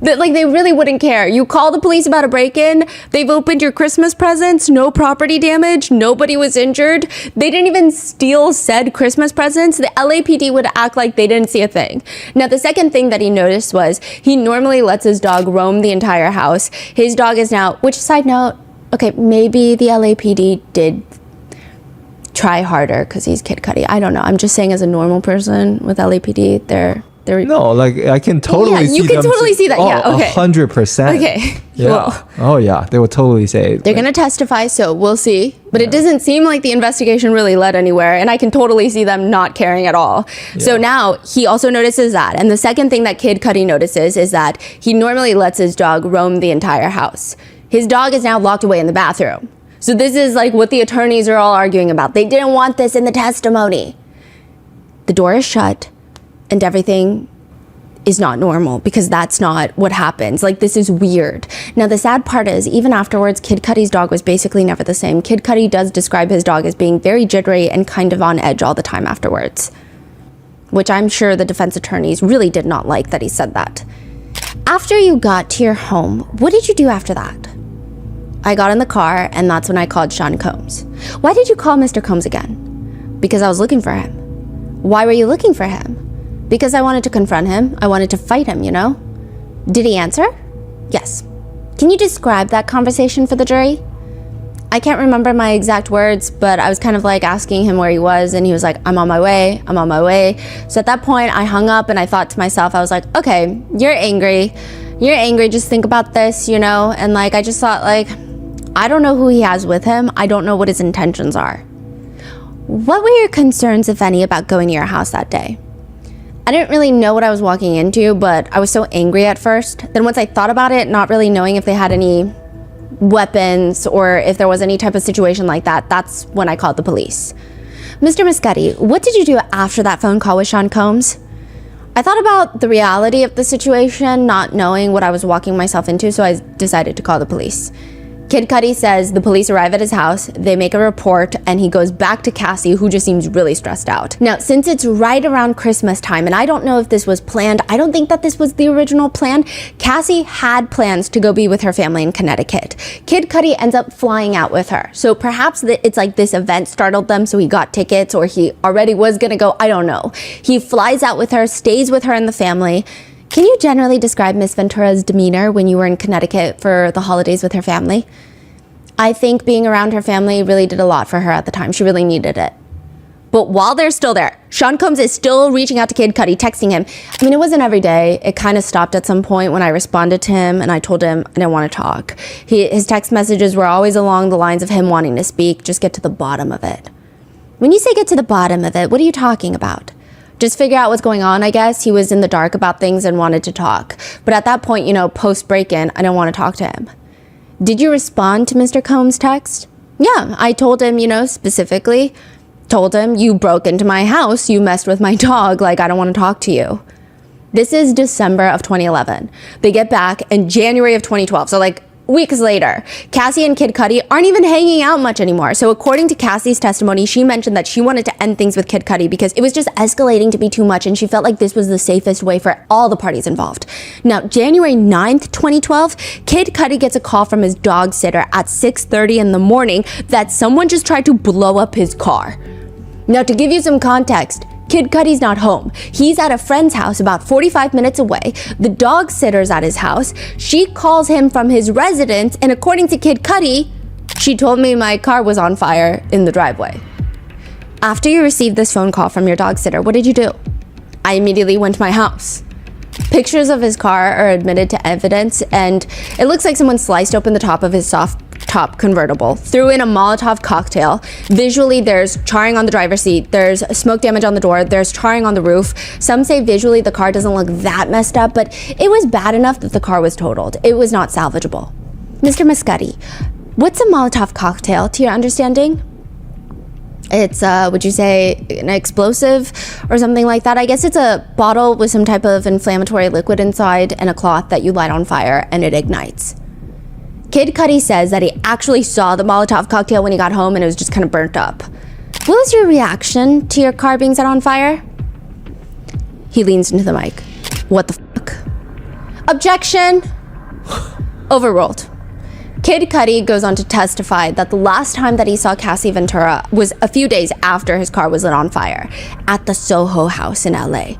Like they really wouldn't care. You call the police about a break-in, they've opened your Christmas presents, no property damage, nobody was injured. They didn't even steal said Christmas presents. The LAPD would act like they didn't see a thing. Now, the second thing that he noticed was he normally lets his dog roam the entire house. His dog is now, which side note, okay, maybe the LAPD did try harder because he's Kid Cudi. I don't know. I'm just saying as a normal person with LAPD, they're no, like I can totally see you can totally see that. Yeah, okay. 100%. Okay. Yeah. Well, oh yeah, they will totally say they're going to testify, so we'll see. But it doesn't seem like the investigation really led anywhere, and I can totally see them not caring at all. Yeah. So now he also notices that. And the second thing that Kid Cudi notices is that he normally lets his dog roam the entire house. His dog is now locked away in the bathroom. So this is like what the attorneys are all arguing about. They didn't want this in the testimony. The door is shut. And everything is not normal because that's not what happens. Like, this is weird. Now, the sad part is, even afterwards, Kid Cudi's dog was basically never the same. Kid Cudi does describe his dog as being very jittery and kind of on edge all the time afterwards, which I'm sure the defense attorneys really did not like that he said that. After you got to your home, what did you do after that? I got in the car, and that's when I called Sean Combs. Why did you call Mr. Combs again? Because I was looking for him. Why were you looking for him? Because I wanted to confront him. I wanted to fight him, you know? Did he answer? Yes. Can you describe that conversation for the jury? I can't remember my exact words, but I was kind of like asking him where he was, and he was like, I'm on my way. So at that point, I hung up and I thought to myself, I was like, okay, you're angry. Just think about this, you know? And like, I just thought like, I don't know who he has with him. I don't know what his intentions are. What were your concerns, if any, about going to your house that day? I didn't really know what I was walking into, but I was so angry at first. Then once I thought about it, not really knowing if they had any weapons or if there was any type of situation like that, that's when I called the police. Mr. Muscati, what did you do after that phone call with Sean Combs? I thought about the reality of the situation, not knowing what I was walking myself into, so I decided to call the police. Kid Cudi says the police arrive at his house, they make a report, and he goes back to Cassie, who just seems really stressed out. Now, since it's right around Christmas time, and I don't know if this was planned, I don't think that this was the original plan, Cassie had plans to go be with her family in Connecticut. Kid Cudi ends up flying out with her. So perhaps it's like this event startled them, so he got tickets, or he already was gonna go, I don't know. He flies out with her, stays with her and the family. Can you generally describe Miss Ventura's demeanor when you were in Connecticut for the holidays with her family? I think being around her family really did a lot for her at the time. She really needed it. But while they're still there, Sean Combs is still reaching out to Kid Cudi, texting him. I mean, it wasn't every day. It kind of stopped at some point when I responded to him and I told him I didn't want to talk. His text messages were always along the lines of him wanting to speak, just get to the bottom of it. When you say get to the bottom of it, what are you talking about? Just figure out what's going on, I guess. He was in the dark about things and wanted to talk. But at that point, you know, post break-in, I didn't want to talk to him. Did you respond to Mr. Combs' text? Yeah, I told him, you know, specifically, told him, you broke into my house, you messed with my dog, like, I don't want to talk to you. This is December of 2011. They get back in January of 2012. So like Weeks later, Cassie and Kid Cudi aren't even hanging out much anymore. So according to Cassie's testimony, she mentioned that she wanted to end things with Kid Cudi because it was just escalating to be too much, and she felt like this was the safest way for all the parties involved. Now, January 9th, 2012, Kid Cudi gets a call from his dog sitter at 6:30 in the morning that someone just tried to blow up his car. Now, to give you some context, Kid Cudi's not home. He's at a friend's house about 45 minutes away. The dog sitter's at his house. She calls him from his residence, and according to Kid Cudi, she told me my car was on fire in the driveway. After you received this phone call from your dog sitter, what did you do? I immediately went to my house. Pictures of his car are admitted to evidence, and it looks like someone sliced open the top of his soft top convertible, threw in a Molotov cocktail. Visually, there's charring on the driver's seat, there's smoke damage on the door, there's charring on the roof. Some say visually the car doesn't look that messed up, but it was bad enough that the car was totaled. It was not salvageable. Mr. Mascotti, what's a Molotov cocktail to your understanding? It's, would you say, an explosive or something like that? I guess it's a bottle with some type of inflammatory liquid inside and a cloth that you light on fire and it ignites. Kid Cudi says that he actually saw the Molotov cocktail when he got home and it was just kind of burnt up. What was your reaction to your car being set on fire? He leans into the mic. What the fuck? Objection! Overruled. Kid Cudi goes on to testify that the last time that he saw Cassie Ventura was a few days after his car was lit on fire at the Soho House in LA,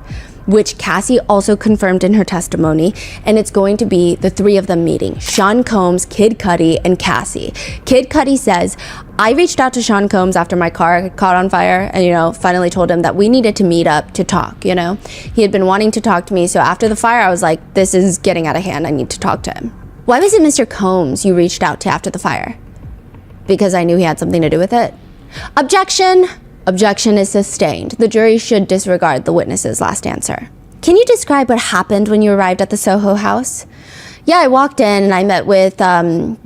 which Cassie also confirmed in her testimony, and it's going to be the three of them meeting, Sean Combs, Kid Cudi, and Cassie. Kid Cudi says, I reached out to Sean Combs after my car caught on fire and, finally told him that we needed to meet up to talk, He had been wanting to talk to me, so after the fire, I was like, this is getting out of hand, I need to talk to him. Why was it Mr. Combs you reached out to after the fire? Because I knew he had something to do with it. Objection! Objection is sustained. The jury should disregard the witness's last answer. Can you describe what happened when you arrived at the Soho House? Yeah, I walked in and I met with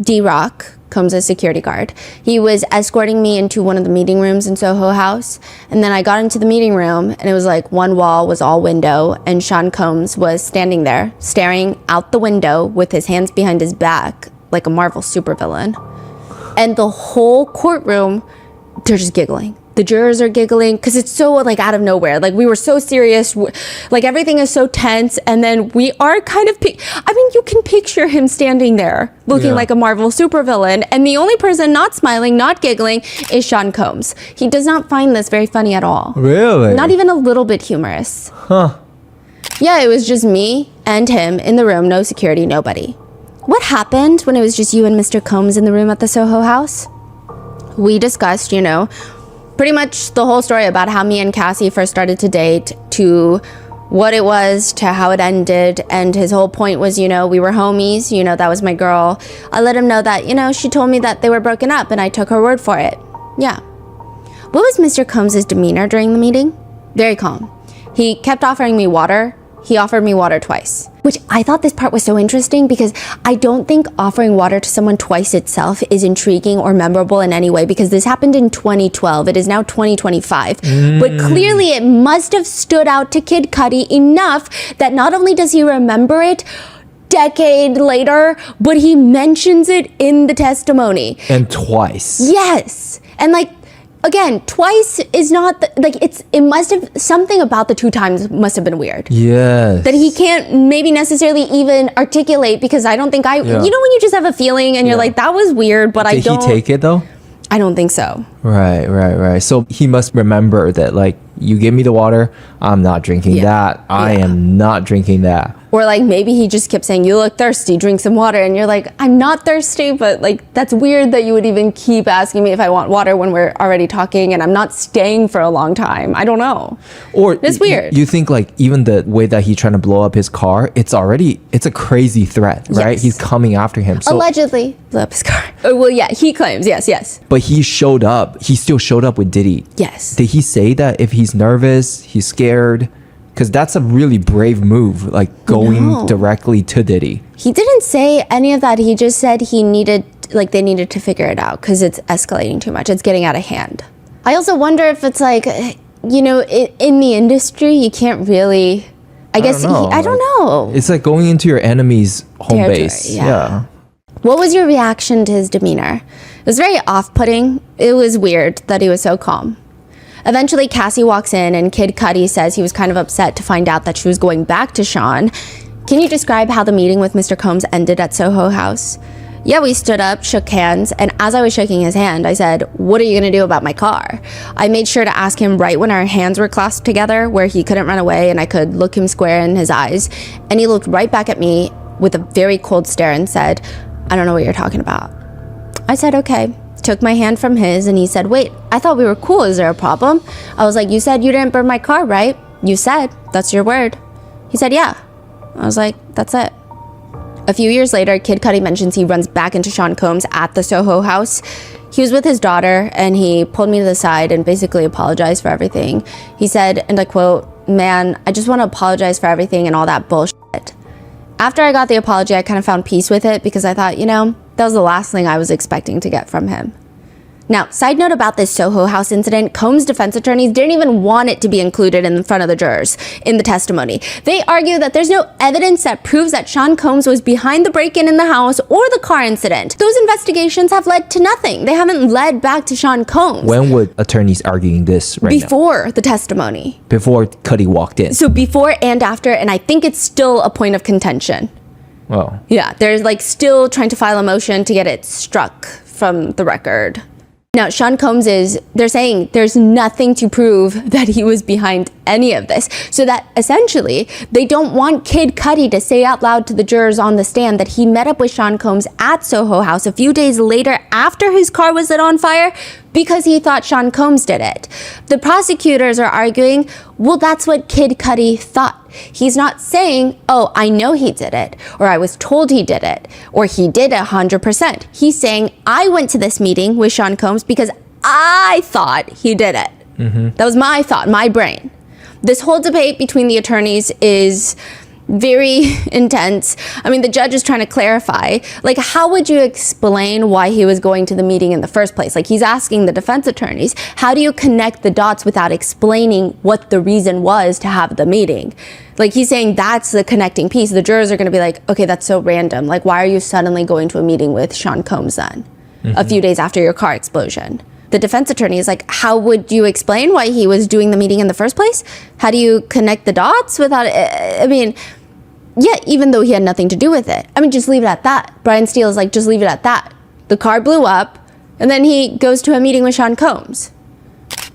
D-Rock, Combs' security guard. He was escorting me into one of the meeting rooms in Soho House. And then I got into the meeting room and it was like one wall was all window and Sean Combs was standing there staring out the window with his hands behind his back like a Marvel supervillain. And the whole courtroom, they're just giggling. The jurors are giggling because it's so out of nowhere. We were so serious. Everything is so tense. And then we are kind of, you can picture him standing there looking like a Marvel supervillain. And the only person not smiling, not giggling is Sean Combs. He does not find this very funny at all. Really? Not even a little bit humorous. Huh. Yeah, it was just me and him in the room. No security, nobody. What happened when it was just you and Mr. Combs in the room at the Soho House? We discussed, pretty much the whole story about how me and Cassie first started to date, to what it was, to how it ended. And his whole point was, we were homies, that was my girl. I let him know that, she told me that they were broken up and I took her word for it. Yeah. What was Mr. Combs' demeanor during the meeting? Very calm. He kept offering me water. He offered me water twice, which I thought this part was so interesting because I don't think offering water to someone twice itself is intriguing or memorable in any way because this happened in 2012. It is now 2025. But clearly it must have stood out to Kid Cudi enough that not only does he remember it decade later, but he mentions it in the testimony. And twice. Yes. And again, twice is not it must have, something about the two times must have been weird. Yes. That he can't maybe necessarily even articulate because I don't think when you just have a feeling and you're like, that was weird, but I don't. Did he take it though? I don't think so. Right. So he must remember that you give me the water, I'm not drinking that. I am not drinking that. Or maybe he just kept saying, you look thirsty, drink some water. And you're like, I'm not thirsty, but that's weird that you would even keep asking me if I want water when we're already talking and I'm not staying for a long time. I don't know. Or it's weird. You think even the way that he's trying to blow up his car, it's a crazy threat, right? Yes. He's coming after him. So, allegedly blew up his car. Oh, well, yeah, he claims, yes. But he still showed up with Diddy. Yes. Did he say that if he's nervous, he's scared? Because that's a really brave move, going directly to Diddy. He didn't say any of that. He just said they needed to figure it out because it's escalating too much. It's getting out of hand. I also wonder if it's in the industry, you can't really, I don't know. It's like going into your enemy's home territory, base. Yeah. What was your reaction to his demeanor? It was very off-putting. It was weird that he was so calm. Eventually, Cassie walks in and Kid Cudi says he was kind of upset to find out that she was going back to Sean. Can you describe how the meeting with Mr. Combs ended at Soho House? Yeah, we stood up, shook hands, and as I was shaking his hand, I said, what are you gonna do about my car? I made sure to ask him right when our hands were clasped together where he couldn't run away and I could look him square in his eyes. And he looked right back at me with a very cold stare and said, I don't know what you're talking about. I said, okay. Took my hand from his and he said, wait, I thought we were cool. Is there a problem? I was like, you said you didn't burn my car, right? You said, that's your word. He said, yeah. I was like, that's it. A few years later, Kid Cudi mentions he runs back into Sean Combs at the Soho House. He was with his daughter and he pulled me to the side and basically apologized for everything. He said, and I quote, man, I just want to apologize for everything and all that bullshit. After I got the apology, I kind of found peace with it because I thought, that was the last thing I was expecting to get from him. Now, side note about this Soho House incident, Combs' defense attorneys didn't even want it to be included in front of the jurors in the testimony. They argue that there's no evidence that proves that Sean Combs was behind the break-in in the house or the car incident. Those investigations have led to nothing. They haven't led back to Sean Combs. When were attorneys arguing this right now? Before the testimony. Before Cudi walked in. So before and after, and I think it's still a point of contention. Well. Yeah, they're still trying to file a motion to get it struck from the record. Now, Sean Combs they're saying there's nothing to prove that he was behind any of this. So that essentially, they don't want Kid Cudi to say out loud to the jurors on the stand that he met up with Sean Combs at Soho House a few days later after his car was lit on fire because he thought Sean Combs did it. The prosecutors are arguing, well, that's what Kid Cudi thought. He's not saying, oh, I know he did it, or I was told he did it, or he did 100%. He's saying, I went to this meeting with Sean Combs because I thought he did it. Mm-hmm. That was my thought, my brain. This whole debate between the attorneys is very intense. I mean, the judge is trying to clarify, how would you explain why he was going to the meeting in the first place? He's asking the defense attorneys, how do you connect the dots without explaining what the reason was to have the meeting? He's saying that's the connecting piece. The jurors are going to be like, okay, that's so random. Why are you suddenly going to a meeting with Sean Combs then? Mm-hmm. A few days after your car explosion? The defense attorney is like, how would you explain why he was doing the meeting in the first place? How do you connect the dots without, even though he had nothing to do with it. Just leave it at that. Brian Steele is like, just leave it at that. The car blew up, and then he goes to a meeting with Sean Combs.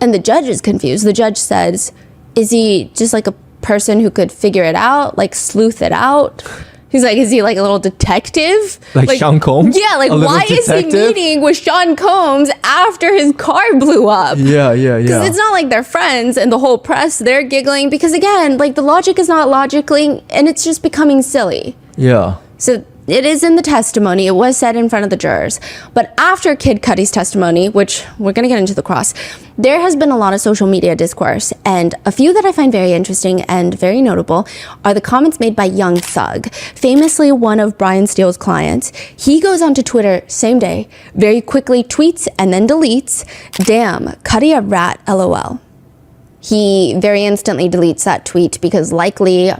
And the judge is confused. The judge says, is he just a person who could figure it out, sleuth it out? He's like, is he a little detective? Sean Combs? Yeah, why is he meeting with Sean Combs after his car blew up? Yeah. Because it's not like they're friends and the whole press, they're giggling. Because again, the logic is not logically, and it's just becoming silly. Yeah. So it is in the testimony. It was said in front of the jurors. But after Kid Cudi's testimony, which we're going to get into the cross, there has been a lot of social media discourse. And a few that I find very interesting and very notable are the comments made by Young Thug, famously one of Brian Steele's clients. He goes onto Twitter same day, very quickly tweets and then deletes, damn, Cudi a rat, LOL. He very instantly deletes that tweet because likely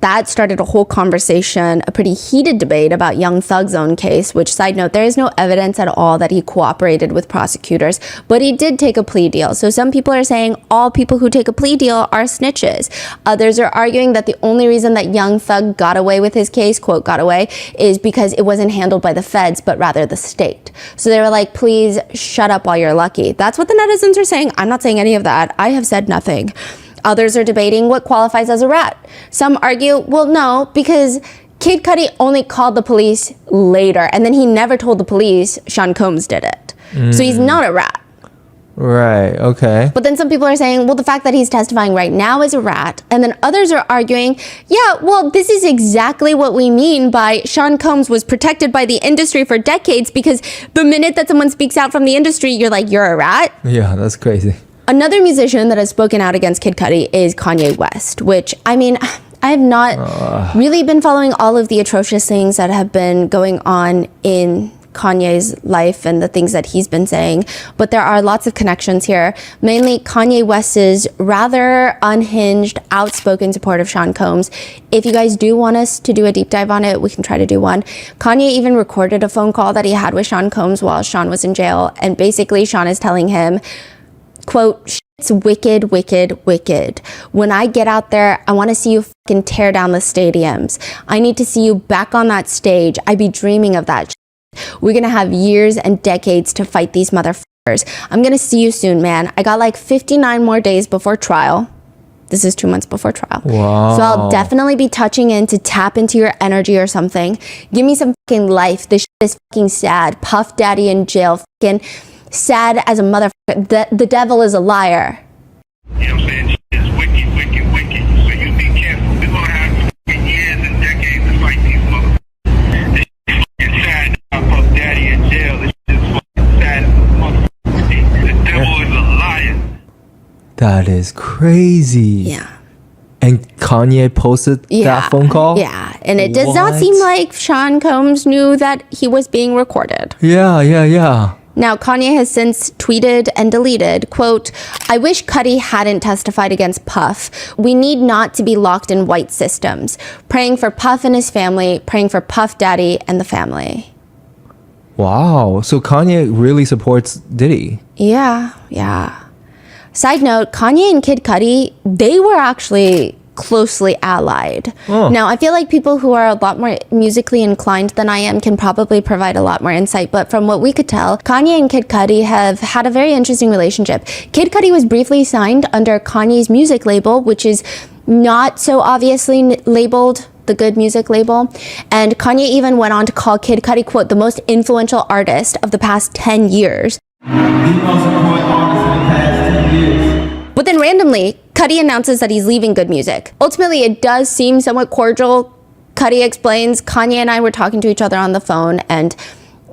that started a whole conversation, a pretty heated debate about Young Thug's own case, which, side note, there is no evidence at all that he cooperated with prosecutors, but he did take a plea deal. So some people are saying all people who take a plea deal are snitches. Others are arguing that the only reason that Young Thug got away with his case, quote, got away, is because it wasn't handled by the feds, but rather the state. So they were like, please shut up while you're lucky. That's what the netizens are saying. I'm not saying any of that. I have said nothing. Others are debating what qualifies as a rat. Some argue, well, no, because Kid Cudi only called the police later, and then he never told the police Sean Combs did it. So he's not a rat. Right, okay. But then some people are saying, well, the fact that he's testifying right now is a rat. And then others are arguing, yeah, well, this is exactly what we mean by Sean Combs was protected by the industry for decades, because the minute that someone speaks out from the industry, you're like, you're a rat? Yeah, that's crazy. Another musician that has spoken out against Kid Cudi is Kanye West, which, I have not really been following all of the atrocious things that have been going on in Kanye's life and the things that he's been saying, but there are lots of connections here. Mainly Kanye West's rather unhinged, outspoken support of Sean Combs. If you guys do want us to do a deep dive on it, we can try to do one. Kanye even recorded a phone call that he had with Sean Combs while Sean was in jail, and basically Sean is telling him, quote, "It's wicked, wicked, wicked. When I get out there, I want to see you fucking tear down the stadiums. I need to see you back on that stage. I be dreaming of that shit. We're going to have years and decades to fight these motherfuckers. I'm going to see you soon, man. I got like 59 more days before trial." This is 2 months before trial. Wow. So I'll definitely be touching in to tap into your energy or something. Give me some fucking life. This shit is fucking sad. Puff Daddy in jail. Fucking sad as a motherfucker. The devil is a liar. You know what I'm saying? It's wicked, wicked, wicked. So you be careful. We're going to have years and decades to fight these motherfuckers. This shit fucking sad. Puff Daddy in jail. This shit is fucking sad as a motherfucker. The devil is a liar. That is crazy. Yeah. And Kanye posted that phone call? Yeah. And it does not seem like Sean Combs knew that he was being recorded. Yeah. Now, Kanye has since tweeted and deleted, quote, "I wish Cudi hadn't testified against Puff. We need not to be locked in white systems. Praying for Puff and his family, praying for Puff Daddy and the family." Wow. So Kanye really supports Diddy. Yeah. Side note, Kanye and Kid Cudi, they were actually closely allied. Now, I feel like people who are a lot more musically inclined than I am can probably provide a lot more insight, but from what we could tell, Kanye and Kid Cudi have had a very interesting relationship. Kid Cudi was briefly signed under Kanye's music label, which is not so obviously labeled the good music label, and Kanye even went on to call Kid Cudi, quote, "the most influential artist of the past 10 years. But then randomly, Cudi announces that he's leaving Good Music. Ultimately, it does seem somewhat cordial. Cudi explains, "Kanye and I were talking to each other on the phone, and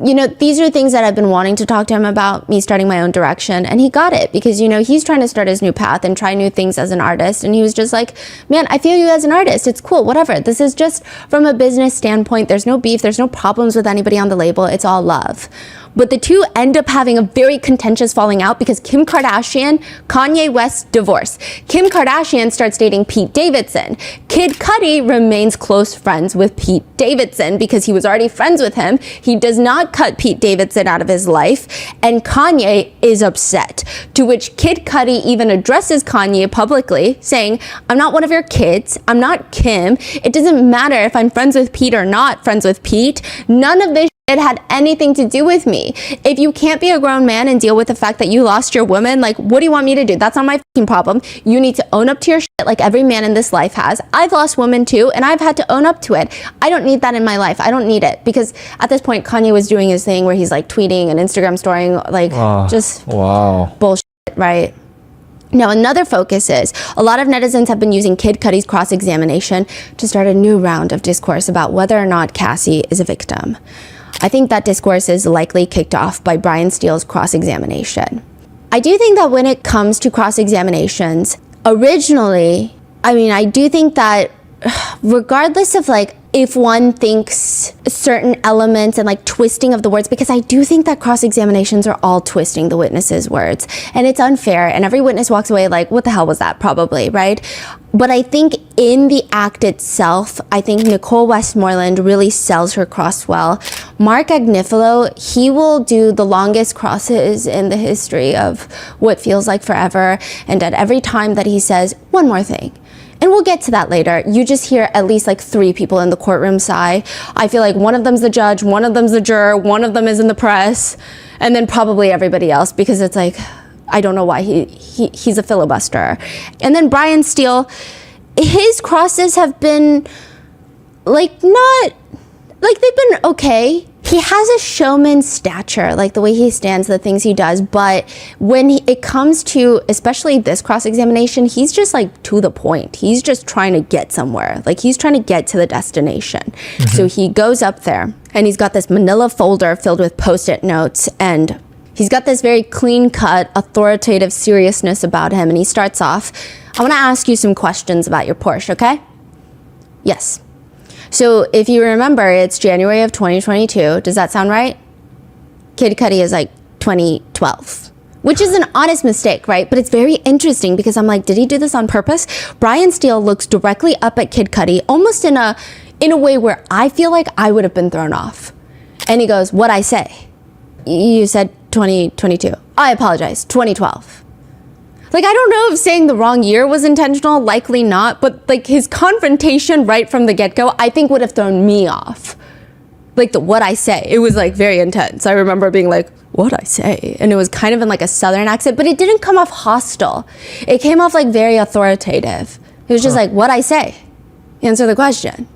you know, these are things that I've been wanting to talk to him about, me starting my own direction." And he got it because, you know, he's trying to start his new path and try new things as an artist. And he was just like, "Man, I feel you as an artist. It's cool, whatever. This is just from a business standpoint. There's no beef. There's no problems with anybody on the label. It's all love." But the two end up having a very contentious falling out because Kim Kardashian, Kanye West divorce. Kim Kardashian starts dating Pete Davidson. Kid Cudi remains close friends with Pete Davidson because he was already friends with him. He does not cut Pete Davidson out of his life, and Kanye is upset. To which Kid Cudi even addresses Kanye publicly, saying, "I'm not one of your kids. I'm not Kim. It doesn't matter if I'm friends with Pete or not friends with Pete. None of this it had anything to do with me. If you can't be a grown man and deal with the fact that you lost your woman, like, what do you want me to do? That's not my fucking problem. You need to own up to your shit like every man in this life has. I've lost women too, and I've had to own up to it. I don't need that in my life. I don't need it." Because at this point, Kanye was doing his thing where he's like tweeting and Instagram storying, like just bullshit, right? Now, another focus is a lot of netizens have been using Kid Cudi's cross-examination to start a new round of discourse about whether or not Cassie is a victim. I think that discourse is likely kicked off by Brian Steele's cross-examination. I do think that when it comes to cross-examinations, originally, I do think that regardless of like if one thinks certain elements and like twisting of the words, because I do think that cross-examinations are all twisting the witness's words, and it's unfair, and every witness walks away like, what the hell was that, probably, right? But I think in the act itself, I think Nicole Westmoreland really sells her cross well. Mark Agnifilo, he will do the longest crosses in the history of what feels like forever, and at every time that he says, "One more thing," and we'll get to that later, you just hear at least like 3 people in the courtroom sigh. I feel like one of them's the judge, one of them's the juror, one of them is in the press, and then probably everybody else, because it's like, I don't know why he's a filibuster. And then Brian Steele, his crosses have been like not, like they've been okay. He has a showman's stature, like the way he stands, the things he does. But when it comes to, especially this cross-examination, he's just like to the point. He's just trying to get somewhere. Like he's trying to get to the destination. So he goes up there and he's got this manila folder filled with Post-it notes, and he's got this very clean-cut, authoritative seriousness about him. And he starts off, "I want to ask you some questions about your Porsche, okay?" "Yes." So if you remember, it's January of 2022. Does that sound right? Kid Cudi is like 2012, which is an honest mistake, right? But it's very interesting because I'm like, did he do this on purpose? Brian Steele looks directly up at Kid Cudi, almost in a way where I feel like I would have been thrown off. And he goes, "What'd I say?" "You said 2022. I apologize, 2012. Like, I don't know if saying the wrong year was intentional, likely not, but like his confrontation right from the get-go, I think would have thrown me off. Like the "what I say," it was like very intense. I remember being like, "What I say?" And it was kind of in like a southern accent, but it didn't come off hostile. It came off like very authoritative. It was just like, "What I say? Answer the question."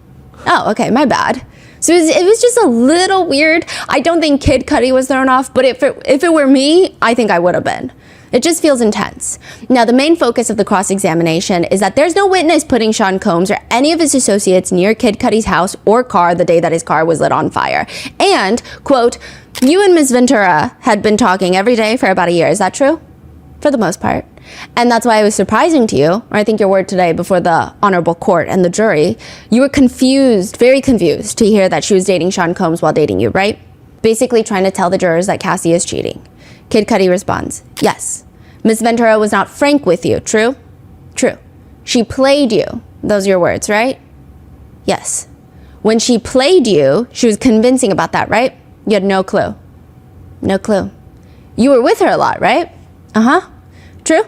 "Oh, okay, my bad." So it was just a little weird. I don't think Kid Cudi was thrown off, but if it were me, I think I would have been. It just feels intense. Now, the main focus of the cross-examination is that there's no witness putting Sean Combs or any of his associates near Kid Cudi's house or car the day that his car was lit on fire. And, quote, "You and Ms. Ventura had been talking every day for about a year. Is that true?" For the most part. And that's why it was surprising to you, or I think your word today before the honorable court and the jury, you were confused, very confused to hear that she was dating Sean Combs while dating you, right? Basically trying to tell the jurors that Cassie is cheating. Kid Cudi responds, "Yes. Ms. Ventura was not frank with you, true?" "True. She played you." Those are your words, right? "Yes. When she played you, she was convincing about that, right? You had no clue." "No clue." "You were with her a lot, right?" "Uh-huh. True?"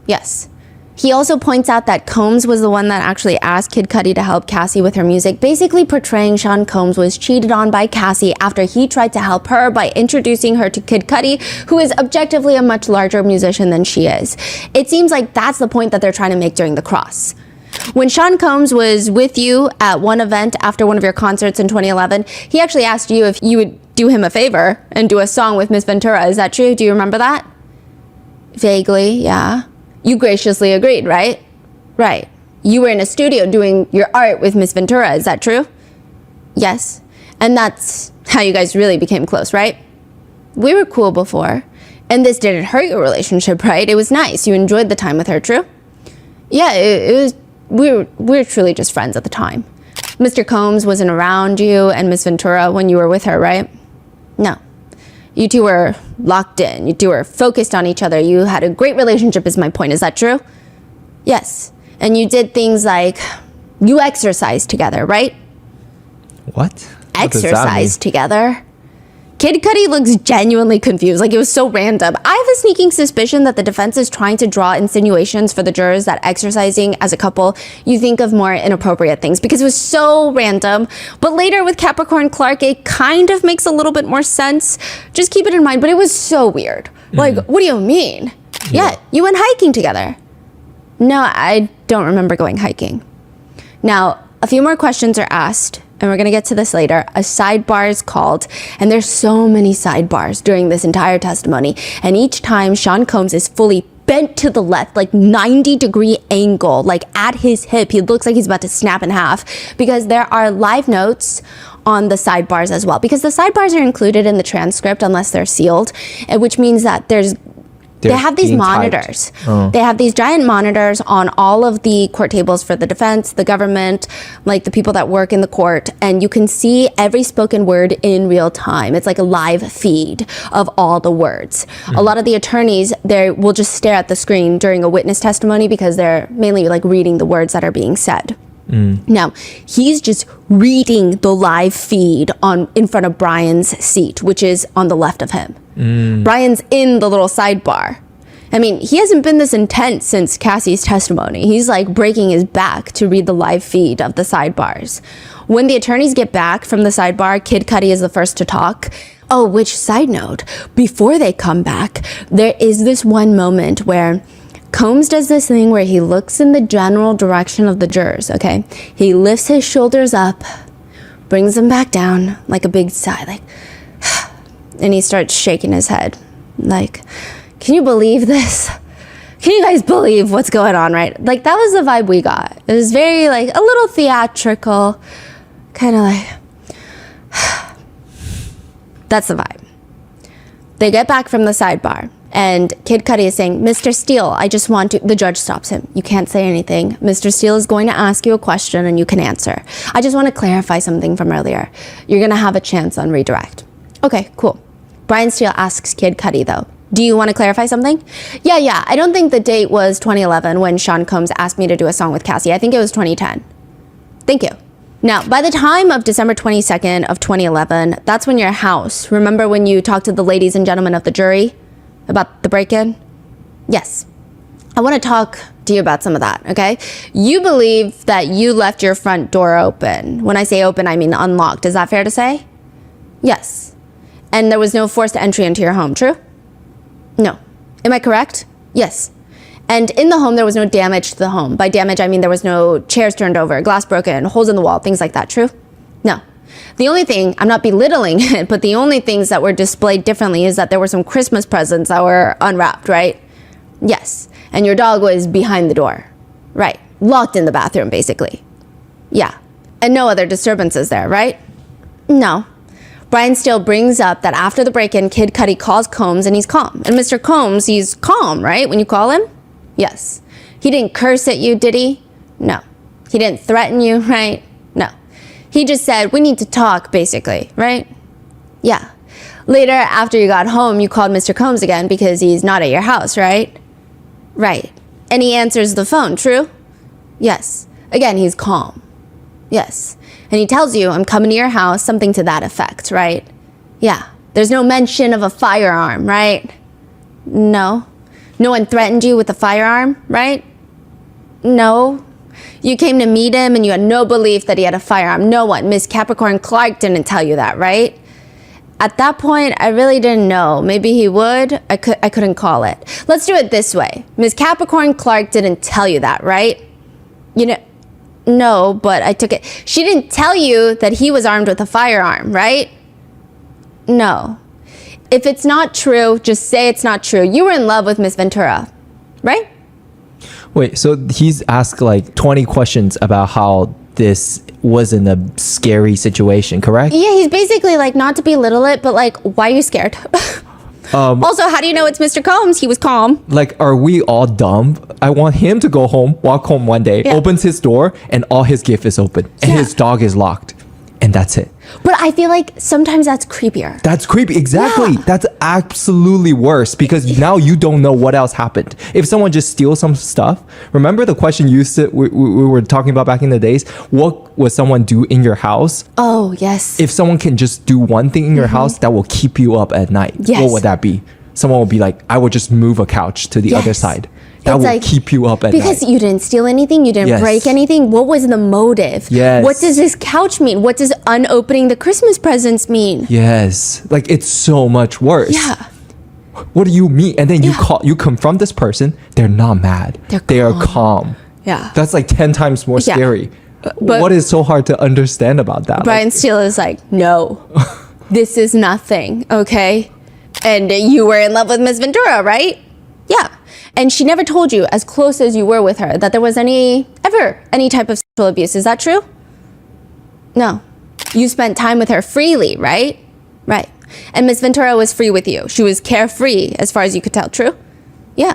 "Yes." He also points out that Combs was the one that actually asked Kid Cudi to help Cassie with her music, basically portraying Sean Combs was cheated on by Cassie after he tried to help her by introducing her to Kid Cudi, who is objectively a much larger musician than she is. It seems like that's the point that they're trying to make during the cross. When Sean Combs was with you at one event after one of your concerts in 2011, he actually asked you if you would do him a favor and do a song with Miss Ventura. Is that true? Do you remember that? Vaguely, yeah. You graciously agreed, right? Right. You were in a studio doing your art with Miss Ventura. Is that true? Yes. And that's how you guys really became close, right? We were cool before. And this didn't hurt your relationship, right? It was nice. You enjoyed the time with her, true? Yeah, it was. We were truly just friends at the time. Mr. Combs wasn't around you and Miss Ventura when you were with her, right? No. You two were locked in. You two were focused on each other. You had a great relationship is my point. Is that true? Yes. And you did things like you exercised together, right? What? Exercise together? Kid Cudi looks genuinely confused. Like, it was so random. I have a sneaking suspicion that the defense is trying to draw insinuations for the jurors that exercising as a couple, you think of more inappropriate things because it was so random. But later with Capricorn Clark, it kind of makes a little bit more sense. Just keep it in mind. But it was so weird. Like, what do you mean? Yeah, you went hiking together. No, I don't remember going hiking. Now, a few more questions are asked, and we're going to get to this later. A sidebar is called, and there's so many sidebars during this entire testimony. And each time Sean Combs is fully bent to the left, like 90-degree angle, like at his hip. He looks like he's about to snap in half because there are live notes on the sidebars as well. Because the sidebars are included in the transcript unless they're sealed, which means that they have these monitors. They have these giant monitors on all of the court tables for the defense, the government, like the people that work in the court, and you can see every spoken word in real time. It's like a live feed of all the words. A lot of the attorneys, they will just stare at the screen during a witness testimony because they're mainly like reading the words that are being said. Now, he's just reading the live feed in front of Brian's seat, which is on the left of him. Brian's in the little sidebar. I mean, he hasn't been this intense since Cassie's testimony. He's like breaking his back to read the live feed of the sidebars. When the attorneys get back from the sidebar, Kid Cudi is the first to talk. Oh, which side note, before they come back, there is this one moment where Combs does this thing where he looks in the general direction of the jurors, okay? He lifts his shoulders up, brings them back down like a big sigh, like, and he starts shaking his head. Like, can you believe this? Can you guys believe what's going on, right? Like, that was the vibe we got. It was very, like, a little theatrical, kind of like, that's the vibe. They get back from the sidebar. And Kid Cudi is saying, Mr. Steele, I just want to... The judge stops him. You can't say anything. Mr. Steele is going to ask you a question and you can answer. I just want to clarify something from earlier. You're going to have a chance on redirect. Okay, cool. Brian Steele asks Kid Cudi though, do you want to clarify something? Yeah. I don't think the date was 2011 when Sean Combs asked me to do a song with Cassie. I think it was 2010. Thank you. Now, by the time of December 22nd of 2011, that's when your house, remember when you talked to the ladies and gentlemen of the jury about the break-in? Yes. I want to talk to you about some of that, okay? You believe that you left your front door open. When I say open, I mean unlocked. Is that fair to say? Yes. And there was no forced entry into your home, true? No. Am I correct? Yes. And in the home, there was no damage to the home. By damage, I mean there was no chairs turned over, glass broken, holes in the wall, things like that, true? No. The only thing, I'm not belittling it, but the only things that were displayed differently is that there were some Christmas presents that were unwrapped, right? Yes. And your dog was behind the door. Right. Locked in the bathroom, basically. Yeah. And no other disturbances there, right? No. Brian Steele brings up that after the break-in, Kid Cudi calls Combs and he's calm. And Mr. Combs, he's calm, right, when you call him? Yes. He didn't curse at you, did he? No. He didn't threaten you, right? No. He just said, we need to talk, basically, right? Yeah. Later, after you got home, you called Mr. Combs again because he's not at your house, right? Right. And he answers the phone, true? Yes. Again, he's calm. Yes. And he tells you, I'm coming to your house, something to that effect, right? Yeah. There's no mention of a firearm, right? No. No one threatened you with a firearm, right? No. You came to meet him and you had no belief that he had a firearm. No one. Miss Capricorn Clark didn't tell you that, right? At that point, I really didn't know. Maybe he would. I couldn't call it. Let's do it this way. Miss Capricorn Clark didn't tell you that, right? You know, no, but I took it. She didn't tell you that he was armed with a firearm, right? No. If it's not true, just say it's not true. You were in love with Miss Ventura, right? Wait, so he's asked like 20 questions about how this wasn't a scary situation, correct? Yeah, he's basically like, not to belittle it, but like, why are you scared? Also, how do you know it's Mr. Combs? He was calm. Like, are we all dumb? I want him to go home, walk home one day, opens his door, and all his gift is open, and his dog is locked. And that's it. But I feel like sometimes that's creepier. That's creepy. Exactly. Yeah. That's absolutely worse because now you don't know what else happened. If someone just steals some stuff, remember the question we were talking about back in the days? What would someone do in your house? Oh, yes. If someone can just do one thing in your house that will keep you up at night, what would that be? Someone will be like, I would just move a couch to the other side. That will like, keep you up at night. Because you didn't steal anything, you didn't break anything. What was the motive? Yes. What does this couch mean? What does unopening the Christmas presents mean? Yes. Like, it's so much worse. Yeah. What do you mean? And then you confront this person, they're not mad. They are calm. Yeah. That's like 10 times more scary. But what is so hard to understand about that? Brian Steele is like, no, this is nothing, okay? And you were in love with Miss Ventura, right? Yeah. And she never told you, as close as you were with her, that there was ever any type of sexual abuse. Is that true? No. You spent time with her freely, right? Right. And Miss Ventura was free with you. She was carefree, as far as you could tell. True? Yeah.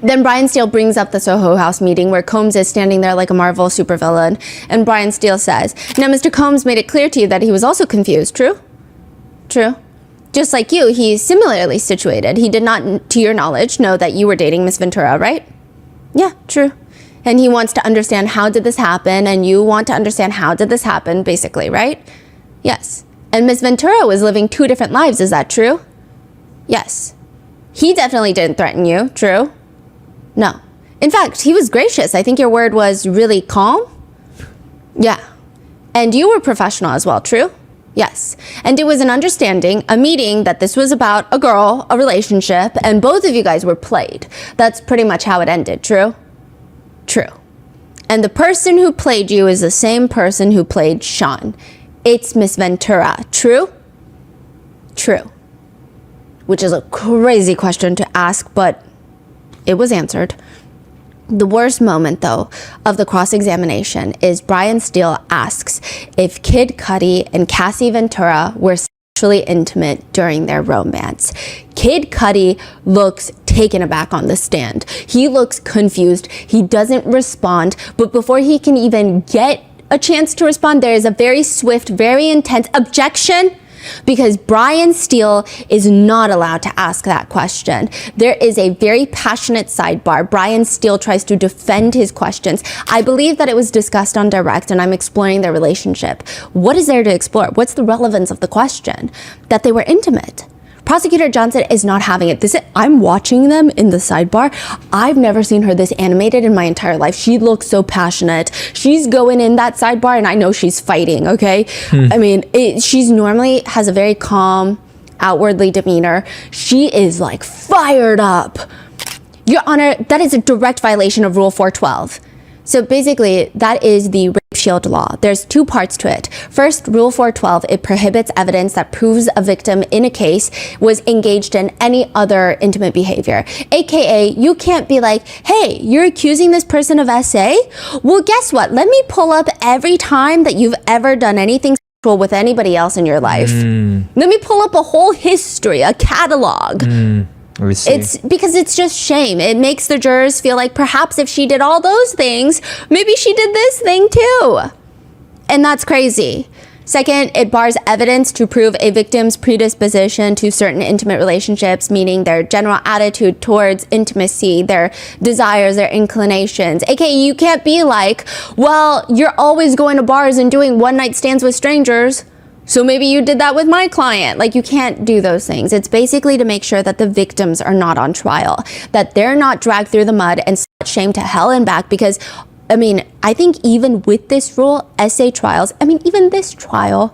Then Brian Steele brings up the Soho House meeting where Combs is standing there like a Marvel supervillain. And Brian Steele says, now Mr. Combs made it clear to you that he was also confused. True? True. Just like you, he's similarly situated. He did not, to your knowledge, know that you were dating Miss Ventura, right? Yeah, true. And he wants to understand how did this happen, and you want to understand how did this happen, basically, right? Yes. And Miss Ventura was living 2 different lives, is that true? Yes. He definitely didn't threaten you, true? No. In fact, he was gracious. I think your word was really calm. Yeah. And you were professional as well, true? Yes. And it was an understanding, a meeting that this was about a girl, a relationship, and both of you guys were played. That's pretty much how it ended, true? True. And the person who played you is the same person who played Sean. It's Miss Ventura, true? True. Which is a crazy question to ask, but it was answered. The worst moment, though, of the cross-examination is Brian Steele asks if Kid Cudi and Cassie Ventura were sexually intimate during their romance. Kid Cudi looks taken aback on the stand. He looks confused. He doesn't respond, but before he can even get a chance to respond, there is a very swift, very intense objection. because Brian Steele is not allowed to ask that question. There is a very passionate sidebar. Brian Steele tries to defend his questions. I believe that it was discussed on direct, and I'm exploring their relationship. What is there to explore? What's the relevance of the question? That they were intimate. Prosecutor Johnson is not having it. I'm watching them in the sidebar. I've never seen her this animated in my entire life. She looks so passionate. She's going in that sidebar, and I know she's fighting, okay? I mean, she's normally has a very calm, outwardly demeanor. She is like fired up. Your Honor, that is a direct violation of Rule 412. So basically, that is the rape shield law. There's two parts to it. First, Rule 412, it prohibits evidence that proves a victim in a case was engaged in any other intimate behavior. AKA, you can't be like, hey, you're accusing this person of SA? Well, guess what? Let me pull up every time that you've ever done anything sexual with anybody else in your life. Let me pull up a whole history, a catalog. It's because it's just shame. It makes the jurors feel like perhaps if she did all those things, maybe she did this thing too. And that's crazy. Second, it bars evidence to prove a victim's predisposition to certain intimate relationships, meaning their general attitude towards intimacy, their desires, their inclinations. AKA, you can't be like, well, you're always going to bars and doing one-night stands with strangers, so maybe you did that with my client. Like, you can't do those things. It's basically to make sure that the victims are not on trial, that they're not dragged through the mud and shamed to hell and back. Because, I mean, I think even with this rule, SA trials, I mean, even this trial,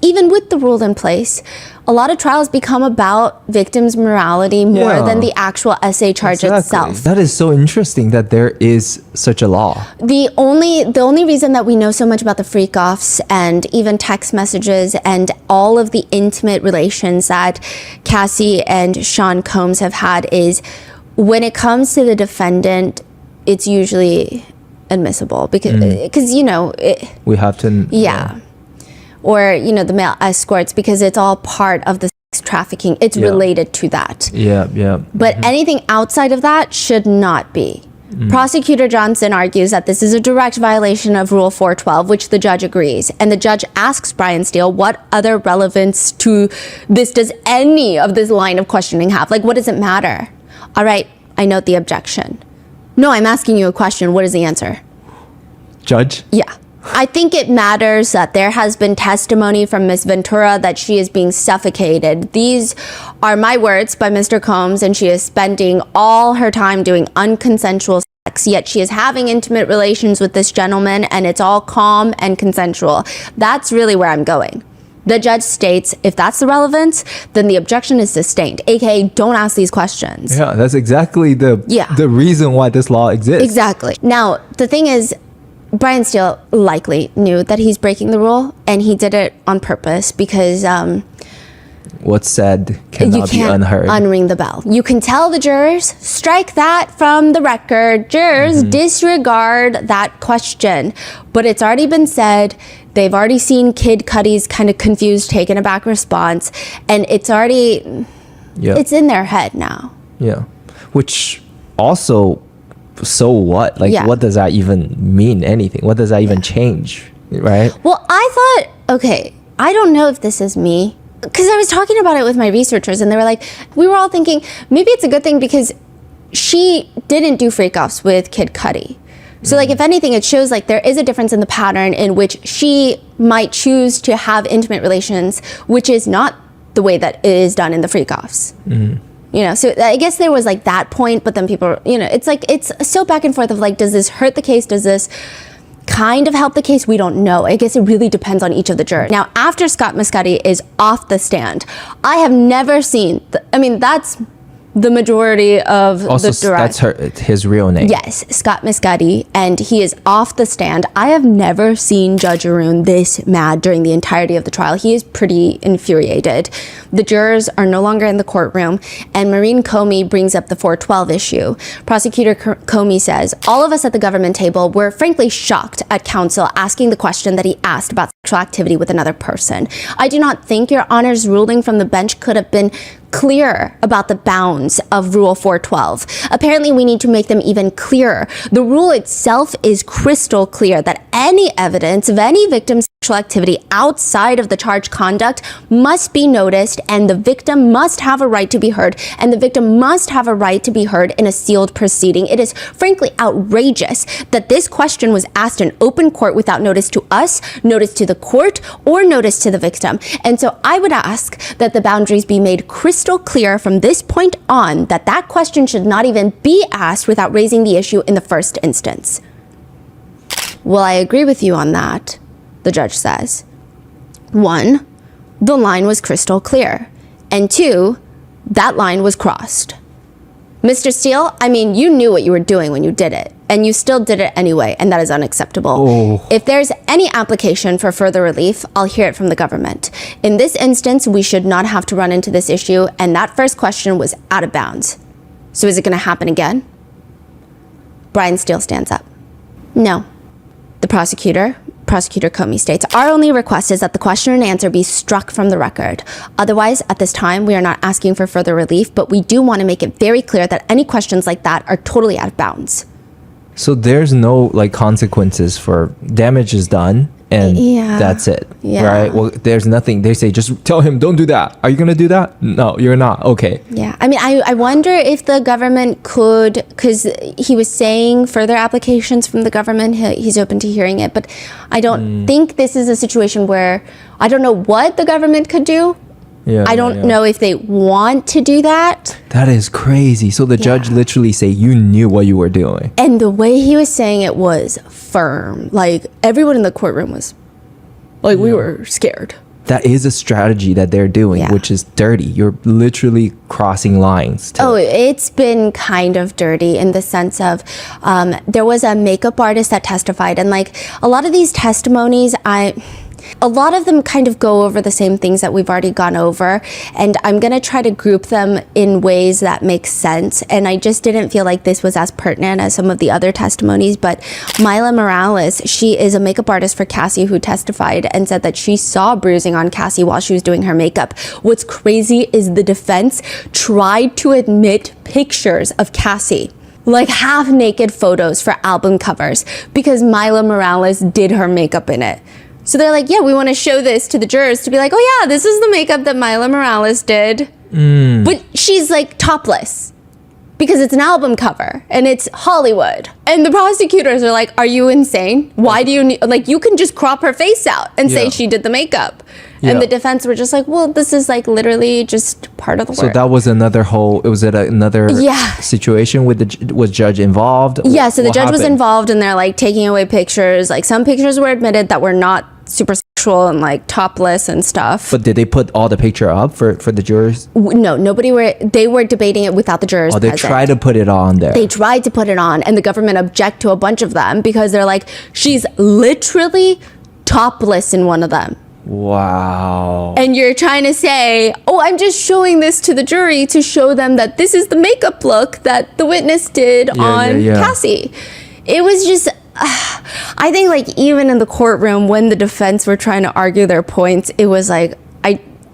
even with the rule in place, a lot of trials become about victims' morality more than the actual SA charge itself. That is so interesting that there is such a law. The only reason that we know so much about the freak-offs and even text messages and all of the intimate relations that Cassie and Sean Combs have had is when it comes to the defendant, it's usually admissible because you know, we have to... Or, you know, the male escorts, because it's all part of the sex trafficking. It's related to that. But anything outside of that should not be. Prosecutor Johnson argues that this is a direct violation of Rule 412, which the judge agrees. And the judge asks Brian Steele, what other relevance to this does any of this line of questioning have? Like, what does it matter? All right, I note the objection. No, I'm asking you a question. What is the answer? Judge? Yeah. I think it matters that there has been testimony from Ms. Ventura that she is being suffocated. These are my words by Mr. Combs, and she is spending all her time doing unconsensual sex, yet she is having intimate relations with this gentleman, and it's all calm and consensual. That's really where I'm going. The judge states if that's the relevance, then the objection is sustained, aka don't ask these questions. Yeah, that's exactly the reason why this law exists. Exactly. Now, the thing is, Brian Steele likely knew that he's breaking the rule, and he did it on purpose because what's said cannot be unheard. Unring the bell. You can tell the jurors, strike that from the record. Jurors, disregard that question. But it's already been said. They've already seen Kid Cudi's kind of confused, taken aback response, and it's already it's in their head now. Yeah, which also. So what? Like, what does that even mean? Anything? What does that even change? Right? Well, I thought, okay, I don't know if this is me, because I was talking about it with my researchers, and they were like, we were all thinking, maybe it's a good thing because she didn't do freak-offs with Kid Cudi. So, like, if anything, it shows, like, there is a difference in the pattern in which she might choose to have intimate relations, which is not the way that it is done in the freak-offs. You know, so I guess there was like that point, but then people, you know, it's like, it's so back and forth of like, does this hurt the case? Does this kind of help the case? We don't know. I guess it really depends on each of the jurors. Now, after Scott Muscati is off the stand, I have never seen, that's the majority of also, the direct. That's his real name. Yes, Scott Muscati, and he is off the stand. I have never seen Judge Arun this mad during the entirety of the trial. He is pretty infuriated. The jurors are no longer in the courtroom, and Maureen Comey brings up the 412 issue. Prosecutor Comey says, all of us at the government table were frankly shocked at counsel asking the question that he asked about sexual activity with another person. I do not think Your Honor's ruling from the bench could have been clear about the bounds of Rule 412. Apparently, we need to make them even clearer. The rule itself is crystal clear that any evidence of any victim's sexual activity outside of the charged conduct must be noticed, and the victim must have a right to be heard, and the victim must have a right to be heard in a sealed proceeding. It is frankly outrageous that this question was asked in open court without notice to us, notice to the court, or notice to the victim. And so I would ask that the boundaries be made crystal clear from this point on, that that question should not even be asked without raising the issue in the first instance. Well, I agree with you on that, the judge says. 1, the line was crystal clear. And 2, that line was crossed. Mr. Steele, I mean, you knew what you were doing when you did it, and you still did it anyway, and that is unacceptable. Oh. If there's any application for further relief, I'll hear it from the government. In this instance, we should not have to run into this issue, and that first question was out of bounds. So is it going to happen again? Brian Steele stands up. No. The Prosecutor Comey states, our only request is that the question and answer be struck from the record. Otherwise, at this time, we are not asking for further relief, but we do want to make it very clear that any questions like that are totally out of bounds. So there's no like consequences for damage is done and that's it. Yeah. Right? Well, there's nothing. They say, just tell him, don't do that. Are you going to do that? No, you're not. Okay. Yeah. I mean, I wonder if the government could, because he was saying further applications from the government, he's open to hearing it, but I don't think this is a situation where, I don't know what the government could do. Yeah, I don't know if they want to do that. That is crazy. So the judge literally say, you knew what you were doing. And the way he was saying it was firm. Like, everyone in the courtroom was, like, we were scared. That is a strategy that they're doing, which is dirty. You're literally crossing lines. It's been kind of dirty in the sense of, there was a makeup artist that testified, and like, a lot of these testimonies, a lot of them kind of go over the same things that we've already gone over, and I'm going to try to group them in ways that make sense. And I just didn't feel like this was as pertinent as some of the other testimonies. But Mila Morales, she is a makeup artist for Cassie, who testified and said that she saw bruising on Cassie while she was doing her makeup. What's crazy is the defense tried to admit pictures of Cassie, like half naked photos for album covers, because Mila Morales did her makeup in it. So they're like, yeah, we want to show this to the jurors to be like, oh yeah, this is the makeup that Mila Morales did. But she's like topless because it's an album cover and it's Hollywood. And the prosecutors are like, are you insane? Why do you need, like, you can just crop her face out and say she did the makeup. And the defense were just like, well, this is like literally just part of the work. So that was another another situation with was judge involved? Yeah, so the judge was happened? involved, and they're like taking away pictures. Like, some pictures were admitted that were not super sexual and like topless and stuff. But did they put all the picture up for the jurors? No, they were debating it without the jurors they present. tried to put it on there. They tried to put it on, and the government object to a bunch of them because they're like, she's literally topless in one of them. Wow. And you're trying to say, oh, I'm just showing this to the jury to show them that this is the makeup look that the witness did on Cassie. It was just, I think like even in the courtroom when the defense were trying to argue their points, it was like,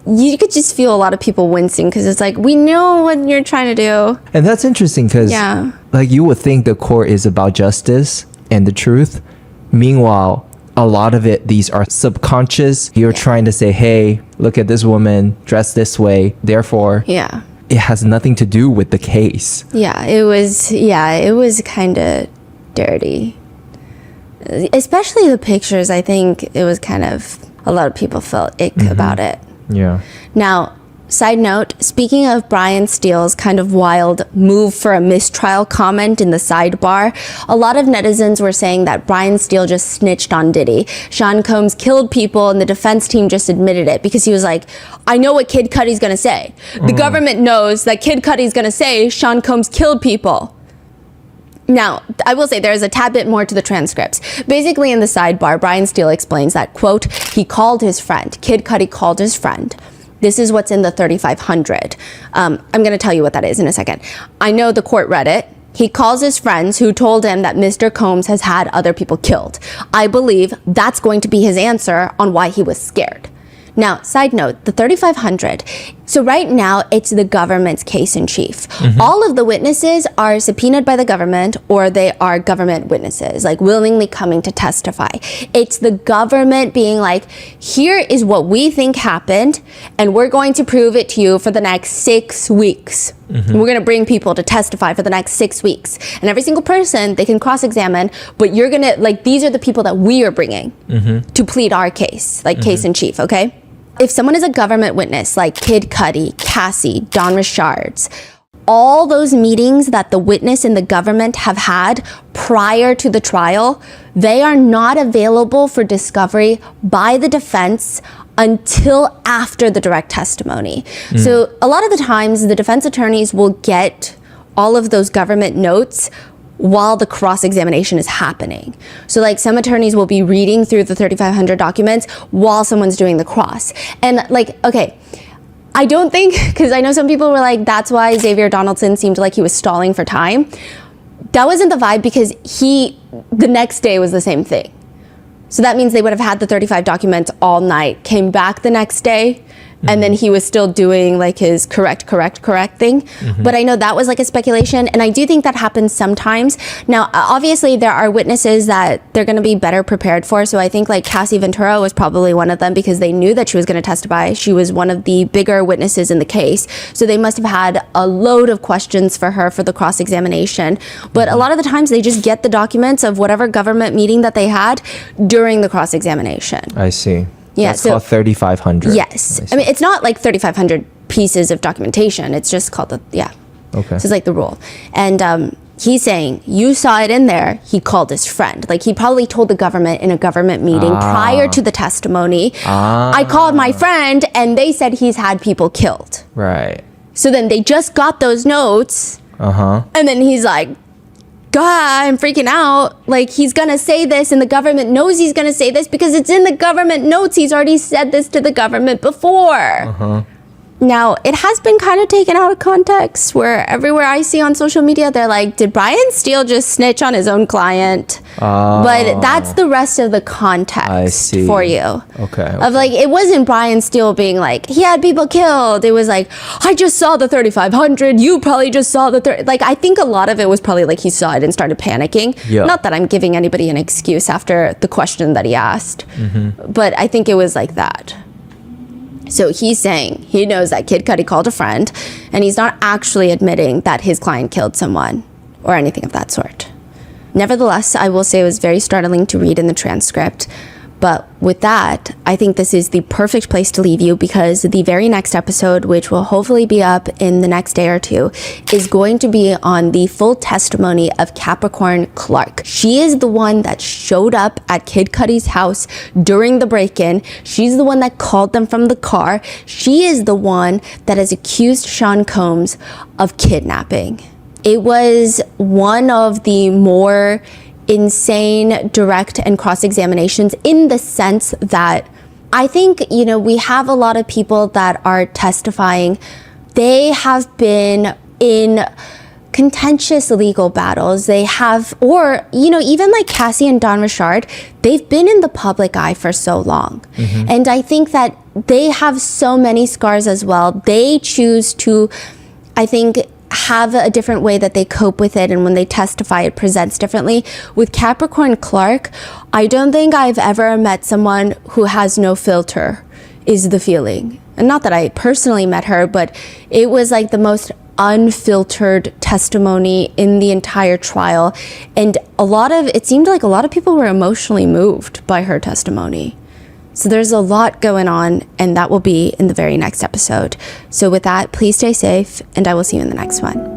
you could just feel a lot of people wincing because it's like, we know what you're trying to do. And that's interesting because like you would think the court is about justice and the truth. Meanwhile, a lot of these are subconscious. You're trying to say, hey, look at this woman dressed this way. Therefore, it has nothing to do with the case. It was kind of dirty. Especially the pictures. I think it was kind of, a lot of people felt ick about it. Yeah. Now, side note, speaking of Brian Steele's kind of wild move for a mistrial comment in the sidebar, a lot of netizens were saying that Brian Steele just snitched on Diddy. Sean Combs killed people and the defense team just admitted it because he was like, I know what Kid Cudi's gonna say. The government knows that Kid Cudi's gonna say Sean Combs killed people. Now, I will say there is a tad bit more to the transcripts. Basically in the sidebar, Brian Steele explains that, quote, he called his friend. Kid Cudi called his friend. This is what's in the 3500. I'm going to tell you what that is in a second. I know the court read it. He calls his friends who told him that Mr. Combs has had other people killed. I believe that's going to be his answer on why he was scared. Now, side note, the 3500, So right now, it's the government's case in chief. All of the witnesses are subpoenaed by the government, or they are government witnesses, like willingly coming to testify. It's the government being like, here is what we think happened, and we're going to prove it to you for the next 6 weeks. We're going to bring people to testify for the next 6 weeks. And every single person, they can cross-examine, but you're going to, like, these are the people that we are bringing to plead our case, like case in chief, okay? If someone is a government witness, like Kid Cudi, Cassie, Don Richards, all those meetings that the witness and the government have had prior to the trial, they are not available for discovery by the defense until after the direct testimony. So a lot of the times, the defense attorneys will get all of those government notes while the cross-examination is happening. So like some attorneys will be reading through the 3,500 documents while someone's doing the cross. And like, okay, I don't think, because I know some people were like, that's why Xavier Donaldson seemed like he was stalling for time. That wasn't the vibe, because the next day was the same thing. So that means they would have had the 35 documents all night, came back the next day, and then he was still doing like his correct thing. But I know that was like a speculation, and I do think that happens sometimes. Now, obviously, there are witnesses that they're going to be better prepared for. So I think like Cassie Ventura was probably one of them, because they knew that she was going to testify. She was one of the bigger witnesses in the case. So they must have had a load of questions for her for the cross-examination. But a lot of the times they just get the documents of whatever government meeting that they had during the cross-examination. I see. Yeah, That's so called 3,500. yes. I mean, it's not like 3,500 pieces of documentation. It's just called Okay. This is like the rule. And he's saying, you saw it in there. He called his friend. Like he probably told the government in a government meeting prior to the testimony, I called my friend and they said he's had people killed. Right. So then they just got those notes. And then he's like, God, I'm freaking out. Like, he's going to say this, and the government knows he's going to say this because it's in the government notes. He's already said this to the government before. Now, it has been kind of taken out of context, where everywhere I see on social media, they're like, did Brian Steele just snitch on his own client? But that's the rest of the context for you. Okay. Of like, it wasn't Brian Steele being like, he had people killed. It was like, I just saw the 3,500. You probably just saw the like, I think a lot of it was probably like he saw it and started panicking. Not that I'm giving anybody an excuse after the question that he asked, but I think it was like that. So he's saying he knows that Kid Cudi called a friend, and he's not actually admitting that his client killed someone or anything of that sort. Nevertheless, I will say it was very startling to read in the transcript. But with that, I think this is the perfect place to leave you, because the very next episode, which will hopefully be up in the next day or two, is going to be on the full testimony of Capricorn Clark. She is the one that showed up at Kid Cudi's house during the break-in. She's the one that called them from the car. She is the one that has accused Sean Combs of kidnapping. It was one of the more insane direct and cross-examinations, in the sense that I think, you know, we have a lot of people that are testifying. They have been in contentious legal battles. They have, or, you know, even like Cassie and Don Richard, they've been in the public eye for so long. And I think that they have so many scars as well. They choose to, I think, have a different way that they cope with it, and when they testify it presents differently. With Capricorn Clark, I don't think I've ever met someone who has no filter, is the feeling. And not that I personally met her, but it was like the most unfiltered testimony in the entire trial, and it seemed like a lot of people were emotionally moved by her testimony. So there's a lot going on, and that will be in the very next episode. So with that, please stay safe, and I will see you in the next one.